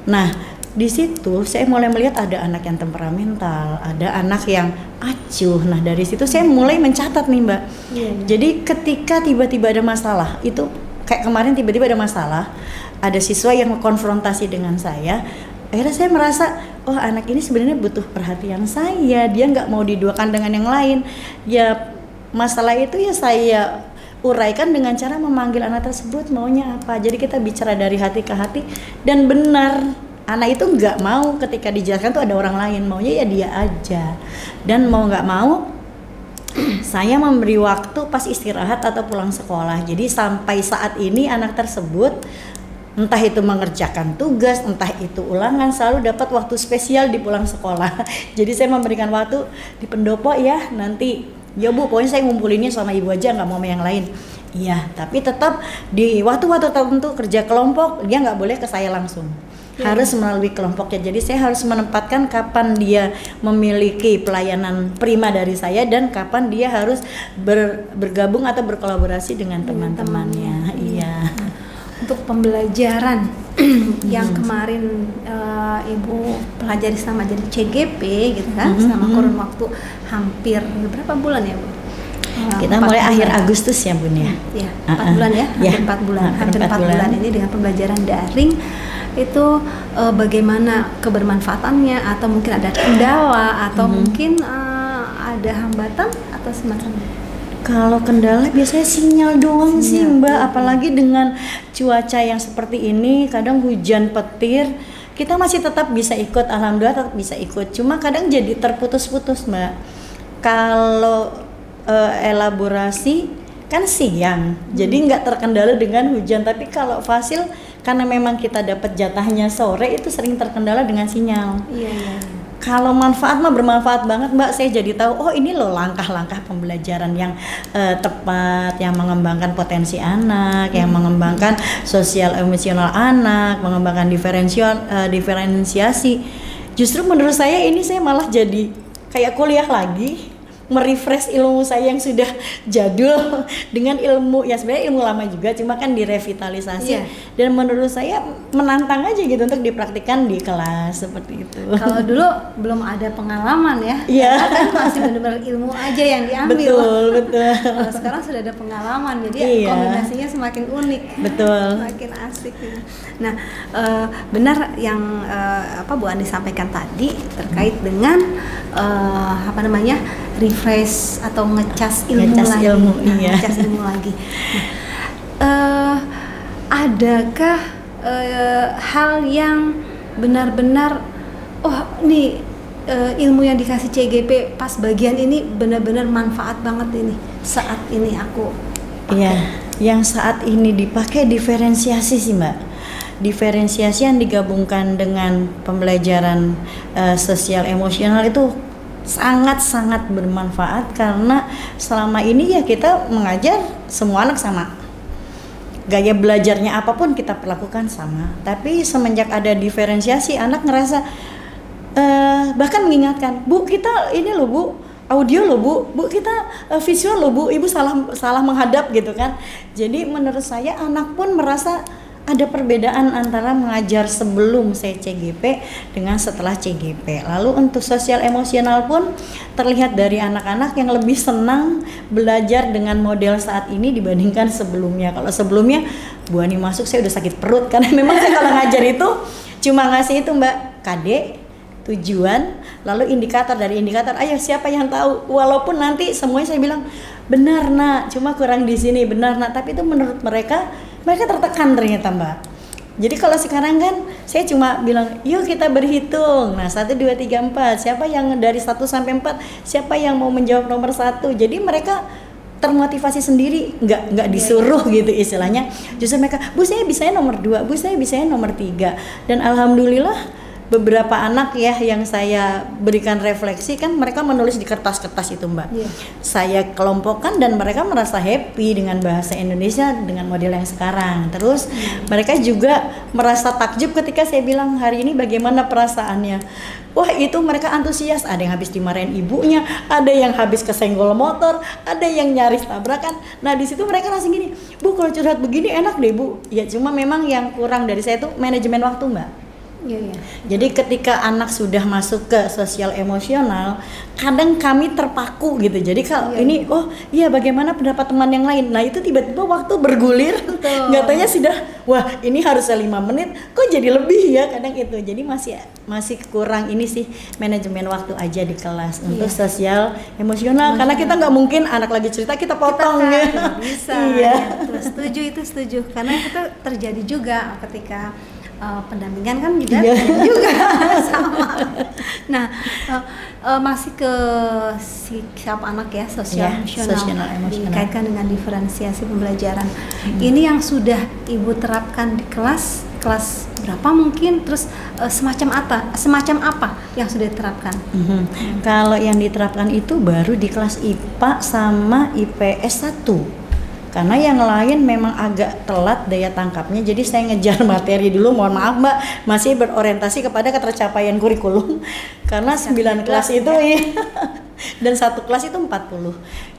Nah di situ saya mulai melihat ada anak yang temperamental, ada anak yang acuh. Nah dari situ saya mulai mencatat nih Mbak. Jadi ketika tiba-tiba ada masalah, itu kayak kemarin tiba-tiba ada masalah, ada siswa yang konfrontasi dengan saya, akhirnya saya merasa, oh anak ini sebenarnya butuh perhatian saya, dia nggak mau diduakan dengan yang lain. Ya masalah itu ya saya uraikan dengan cara memanggil anak tersebut maunya apa. Jadi kita bicara dari hati ke hati, dan benar anak itu nggak mau ketika dijelaskan tuh ada orang lain, maunya ya dia aja. Dan mau nggak mau saya memberi waktu pas istirahat atau pulang sekolah. Jadi sampai saat ini anak tersebut entah itu mengerjakan tugas, entah itu ulangan, selalu dapat waktu spesial di pulang sekolah. Jadi saya memberikan waktu di pendopo ya, nanti ya Bu, pokoknya saya ngumpulinnya sama ibu aja, nggak mau sama yang lain. Iya, tapi tetap di waktu-waktu tertentu kerja kelompok dia nggak boleh ke saya langsung. Harus melalui kelompoknya. Jadi saya harus menempatkan kapan dia memiliki pelayanan prima dari saya dan kapan dia harus bergabung atau berkolaborasi dengan teman-temannya. Iya. Untuk pembelajaran yang kemarin Ibu pelajari selama jadi CGP gitu kan, selama kurun waktu hampir berapa bulan ya Bu? Kita mulai akhir Agustus ya Bun ya. Iya, 4 bulan ya, hampir 4 bulan. Hampir 4 bulan ini dengan pembelajaran daring itu bagaimana kebermanfaatannya, atau mungkin ada kendala atau mungkin ada hambatan atau semacamnya? Kalau kendala biasanya sinyal doang sih Mbak, apalagi dengan cuaca yang seperti ini, kadang hujan petir, kita masih tetap bisa ikut, alhamdulillah tetap bisa ikut. Cuma kadang jadi terputus-putus Mbak. Kalau elaborasi kan siang, jadi nggak terkendala dengan hujan. Tapi kalau fasil karena memang kita dapat jatahnya sore, itu sering terkendala dengan sinyal. Iya. Kalau manfaat mah bermanfaat banget Mbak, saya jadi tahu oh ini loh langkah-langkah pembelajaran yang tepat, yang mengembangkan potensi anak, yang mengembangkan sosial emosional anak, mengembangkan diferensiasi. Justru menurut saya ini saya malah jadi kayak kuliah lagi, merefresh ilmu saya yang sudah jadul dengan ilmu ya sebenarnya ilmu lama juga, cuma kan direvitalisasi. Dan menurut saya menantang aja gitu untuk dipraktikkan di kelas seperti itu. Kalau dulu belum ada pengalaman ya, kan masih benar-benar ilmu aja yang diambil. Betul. Kalau sekarang sudah ada pengalaman, jadi kombinasinya semakin unik. Betul. Semakin asik. Nah, benar yang Bu Ani sampaikan tadi terkait dengan refresh atau ngecas ilmu lagi. Adakah hal yang benar-benar ilmu yang dikasih CGP pas bagian ini benar-benar manfaat banget ini saat ini aku pakai. Iya, yang saat ini dipakai diferensiasi sih Mbak. Diferensiasi yang digabungkan dengan pembelajaran sosial emosional itu sangat-sangat bermanfaat karena selama ini ya kita mengajar semua anak sama, gaya belajarnya apapun kita perlakukan sama. Tapi semenjak ada diferensiasi, anak ngerasa bahkan mengingatkan, Bu kita ini loh Bu, audio loh Bu kita visual loh Bu, Ibu salah menghadap gitu kan. Jadi menurut saya anak pun merasa ada perbedaan antara mengajar sebelum saya CGP dengan setelah CGP. Lalu untuk sosial emosional pun terlihat dari anak-anak yang lebih senang belajar dengan model saat ini dibandingkan sebelumnya. Kalau sebelumnya Bu Ani masuk saya udah sakit perut karena memang saya kalau ngajar itu cuma ngasih itu Mbak, KD, tujuan, lalu indikator. Dari indikator ayo siapa yang tahu, walaupun nanti semuanya saya bilang benar Nak, cuma kurang di sini, benar Nak, tapi itu menurut mereka tertekan ternyata Mbak. Jadi kalau sekarang kan saya cuma bilang yuk kita berhitung, nah 1, 2, 3, 4 siapa yang dari 1 sampai 4 siapa yang mau menjawab nomor 1. Jadi mereka termotivasi sendiri, nggak disuruh gitu istilahnya. Justru mereka, Bu saya bisanya nomor 2, Bu saya bisanya nomor 3. Dan alhamdulillah beberapa anak ya yang saya berikan refleksi kan mereka menulis di kertas-kertas itu Mbak. Saya kelompokkan dan mereka merasa happy dengan bahasa Indonesia dengan model yang sekarang. Terus mereka juga merasa takjub ketika saya bilang hari ini bagaimana perasaannya. Wah itu mereka antusias, ada yang habis dimarahin ibunya, ada yang habis kesenggol motor, ada yang nyaris tabrakan. Nah di situ mereka langsung gini, Bu kalau curhat begini enak deh Bu. Ya cuma memang yang kurang dari saya itu manajemen waktu Mbak. Jadi ketika anak sudah masuk ke sosial emosional, kadang kami terpaku gitu. Jadi kalau ini, bagaimana pendapat teman yang lain? Nah itu tiba-tiba waktu bergulir, nggak tanya sudah, wah ini harusnya 5 menit, kok jadi lebih ya kadang itu. Jadi masih kurang ini sih manajemen waktu aja di kelas untuk sosial emosional. Karena kita nggak mungkin anak lagi cerita kita potong ya. Bisa. Setuju. Karena itu terjadi juga ketika pendampingan kan juga sama. Nah, masih ke siapa anak ya, sosial emosional dikaitkan dengan diferensiasi pembelajaran. Ini yang sudah Ibu terapkan di kelas berapa mungkin, terus semacam apa yang sudah diterapkan? Kalau yang diterapkan itu baru di kelas IPA sama IPS 1. Karena yang lain memang agak telat daya tangkapnya, jadi saya ngejar materi dulu, mohon maaf Mbak, masih berorientasi kepada ketercapaian kurikulum karena 9 kelas itu dan 1 kelas itu 40.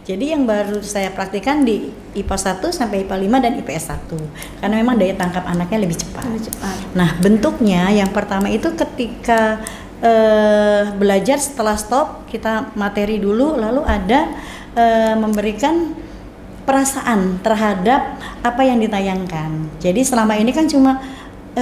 Jadi yang baru saya praktikkan di IPA 1 sampai IPA 5 dan IPS 1 karena memang daya tangkap anaknya lebih cepat. Nah bentuknya yang pertama itu ketika belajar setelah stop kita materi dulu, lalu ada memberikan perasaan terhadap apa yang ditayangkan. Jadi selama ini kan cuma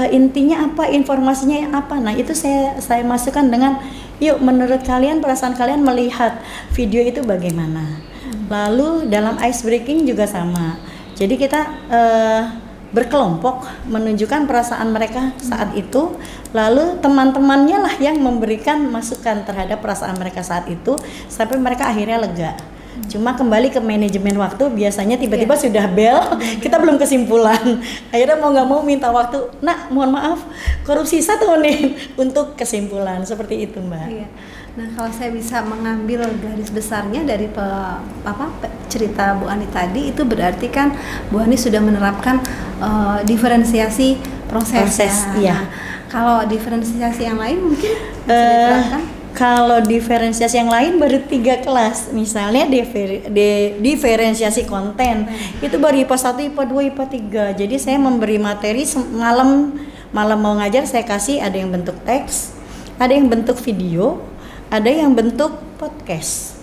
intinya apa, informasinya yang apa. Nah itu saya masukkan dengan yuk menurut kalian, perasaan kalian melihat video itu bagaimana. Lalu dalam ice breaking juga sama. Jadi kita berkelompok menunjukkan perasaan mereka saat itu, lalu teman-temannya lah yang memberikan masukan terhadap perasaan mereka saat itu sampai mereka akhirnya lega. Cuma kembali ke manajemen waktu, biasanya tiba-tiba sudah bel, kita belum kesimpulan. Akhirnya mau nggak mau minta waktu, nak mohon maaf korupsi 1 menit untuk kesimpulan, seperti itu Mbak. Iya. Nah, kalau saya bisa mengambil garis besarnya dari cerita Bu Ani tadi, itu berarti kan Bu Ani sudah menerapkan diferensiasi proses. Iya. Nah, kalau diferensiasi yang lain mungkin bisa diterapkan? Kalau diferensiasi yang lain baru 3 kelas, misalnya diferensiasi konten itu baru IPA 1, IPA 2, IPA 3. Jadi saya memberi materi malam mau ngajar, saya kasih ada yang bentuk teks, ada yang bentuk video, ada yang bentuk podcast.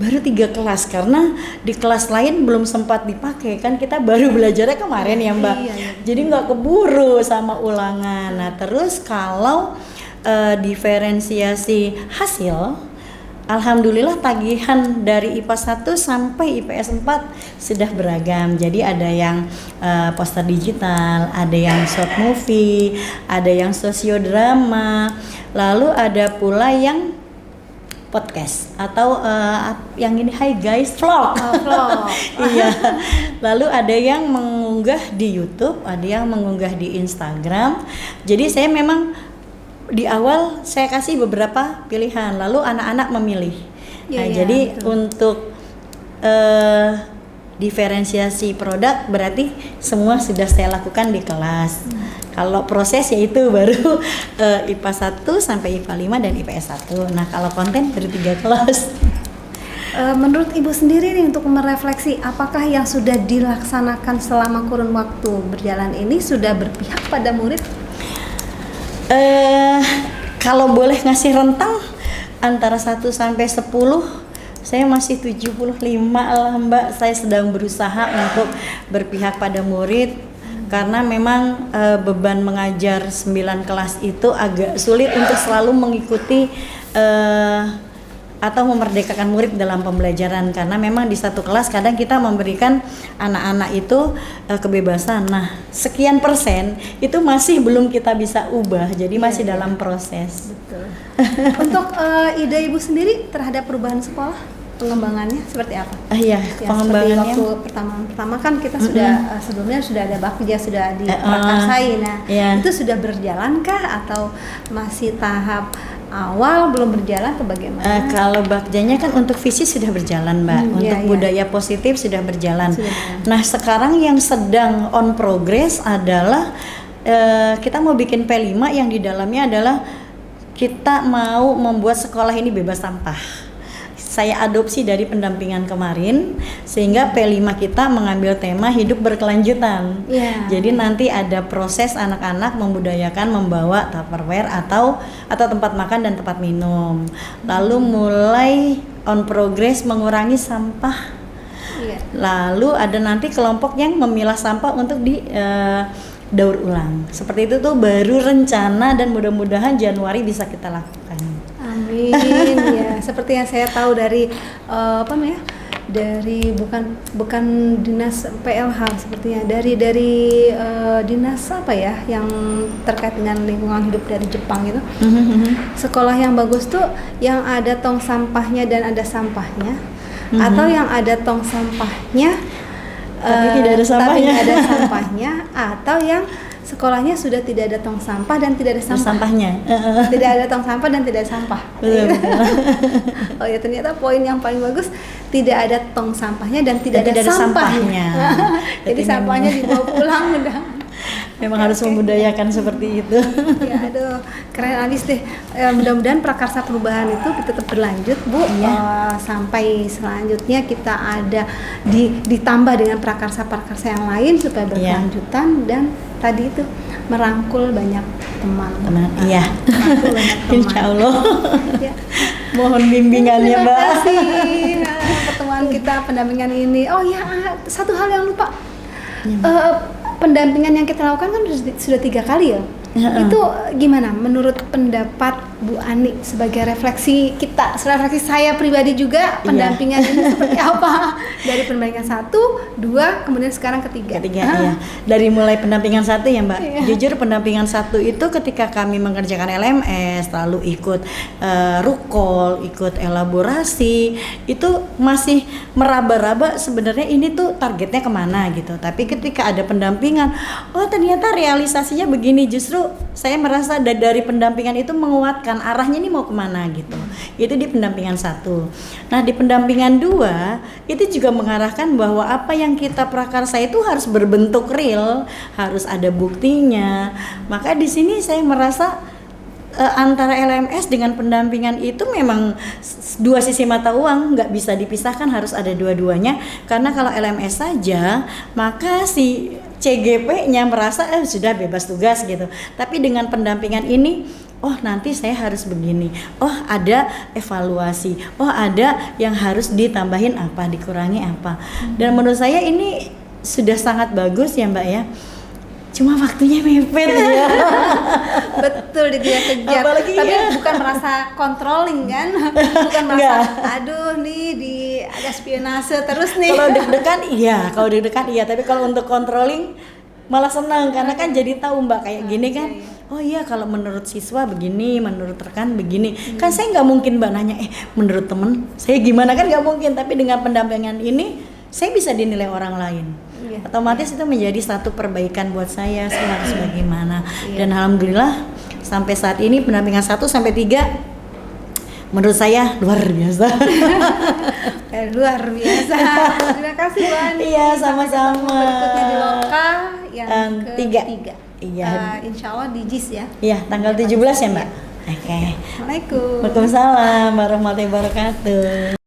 Baru 3 kelas karena di kelas lain belum sempat dipakai, kan kita baru belajarnya kemarin ya Mbak. Jadi nggak keburu sama ulangan. Nah terus kalau diferensiasi hasil, alhamdulillah tagihan dari IPA 1 sampai IPS 4 sudah beragam. Jadi ada yang poster digital, ada yang short movie, ada yang sosiodrama, lalu ada pula yang podcast atau yang ini hai guys vlog. Vlog. Iya. Lalu ada yang mengunggah di YouTube, ada yang mengunggah di Instagram. Jadi saya memang di awal saya kasih beberapa pilihan, lalu anak-anak memilih. Jadi betul. Untuk diferensiasi produk berarti semua sudah saya lakukan di kelas. Kalau proses yaitu baru IPA 1 sampai IPA 5 dan IPS 1. Nah kalau konten baru 3 kelas. Menurut Ibu sendiri nih, untuk merefleksi apakah yang sudah dilaksanakan selama kurun waktu berjalan ini sudah berpihak pada murid? Kalau boleh ngasih rentang antara 1 sampai 10, saya masih 75 lah Mbak. Saya sedang berusaha untuk berpihak pada murid karena memang beban mengajar 9 kelas itu agak sulit untuk selalu mengikuti atau memerdekakan murid dalam pembelajaran, karena memang di satu kelas kadang kita memberikan anak-anak itu kebebasan. Nah, sekian persen itu masih belum kita bisa ubah, jadi masih dalam proses. Betul. Untuk ide Ibu sendiri terhadap perubahan sekolah, pengembangannya seperti apa? Iya, pengembangannya. Waktu pertama kan kita sudah sebelumnya sudah ada bakja, sudah diprakarsai. Nah, itu sudah berjalankah atau masih tahap awal belum berjalan atau bagaimana? Kalau bakjanya kan untuk visi sudah berjalan Mbak, untuk budaya positif sudah berjalan. Nah sekarang yang sedang on progress adalah kita mau bikin P5 yang di dalamnya adalah kita mau membuat sekolah ini bebas sampah. Saya adopsi dari pendampingan kemarin, sehingga P5 kita mengambil tema hidup berkelanjutan. Jadi nanti ada proses anak-anak membudayakan membawa Tupperware atau tempat makan dan tempat minum. Lalu mulai on progress mengurangi sampah. Lalu ada nanti kelompok yang memilah sampah untuk di daur ulang. Seperti itu tuh baru rencana dan mudah-mudahan Januari bisa kita lakukan. Amin. Ya, seperti yang saya tahu dari dari bukan dinas PLH sepertinya, dari dinas apa ya yang terkait dengan lingkungan hidup dari Jepang itu. Sekolah yang bagus tuh yang ada tong sampahnya dan ada sampahnya, atau yang ada tong sampahnya tapi tidak ada sampahnya, atau yang sekolahnya sudah tidak ada tong sampah dan tidak ada sampahnya. Tidak ada tong sampah dan tidak ada sampah. Oh ya, ternyata poin yang paling bagus, tidak ada tong sampahnya dan tidak ada sampahnya. Jadi sampahnya dibawa pulang udah. Memang harus membudayakan seperti itu. Ya, aduh, keren abis deh. Mudah-mudahan prakarsa perubahan itu tetap berlanjut, Bu. Sampai selanjutnya kita ada ditambah dengan prakarsa-prakarsa yang lain supaya berkelanjutan dan tadi itu merangkul banyak teman-teman. Iya. Insya Allah. Ya. Mohon bimbingannya, Mbak. Terima kasih pertemuan kita, pendampingan ini. Oh ya, satu hal yang lupa. Pendampingan yang kita lakukan kan sudah 3 kali ya. Itu gimana menurut pendapat Bu Ani sebagai refleksi kita, refleksi saya pribadi juga pendampingan ini seperti apa dari pendampingan 1, 2, kemudian sekarang ketiga. Iya. Dari mulai pendampingan 1 ya Mbak. Jujur pendampingan 1 itu ketika kami mengerjakan LMS, lalu ikut rukol, ikut elaborasi, itu masih meraba-raba sebenarnya ini tuh targetnya kemana gitu. Tapi ketika ada pendampingan, oh ternyata realisasinya begini, justru saya merasa dari pendampingan itu menguatkan arahnya ini mau kemana gitu. Itu di pendampingan 1. Nah di pendampingan 2 itu juga mengarahkan bahwa apa yang kita prakarsa itu harus berbentuk real, harus ada buktinya. Maka di sini saya merasa antara LMS dengan pendampingan itu memang dua sisi mata uang, nggak bisa dipisahkan, harus ada dua-duanya. Karena kalau LMS saja maka si CGP-nya merasa sudah bebas tugas gitu. Tapi dengan pendampingan ini, oh nanti saya harus begini, oh ada evaluasi, oh ada yang harus ditambahin apa, dikurangi apa. Dan menurut saya ini sudah sangat bagus ya Mbak ya. Cuma waktunya mepet ya. Betul, dikejar-kejar. Tapi bukan merasa controlling kan? Bukan merasa aduh nih ada spionase terus nih. Kalau deg-degan iya, tapi kalau untuk controlling malah senang karena kan jadi tahu Mbak kayak gini kan. Oh iya, kalau menurut siswa begini, menurut rekan begini. Kan saya nggak mungkin Mbak nanya, menurut temen saya gimana, kan nggak mungkin. Tapi dengan pendampingan ini saya bisa dinilai orang lain. Otomatis itu menjadi satu perbaikan buat saya harus bagaimana. Dan alhamdulillah sampai saat ini pendampingan 1 sampai 3 menurut saya luar biasa. Luar biasa. Terima kasih Bu Ani. Iya, sama-sama. Berikutnya di Loka yang ketiga. Iya. Insya Allah di JIS ya. Iya, tanggal 17 ya Mbak. Oke. Assalamualaikum. Waalaikumsalam warahmatullahi wabarakatuh.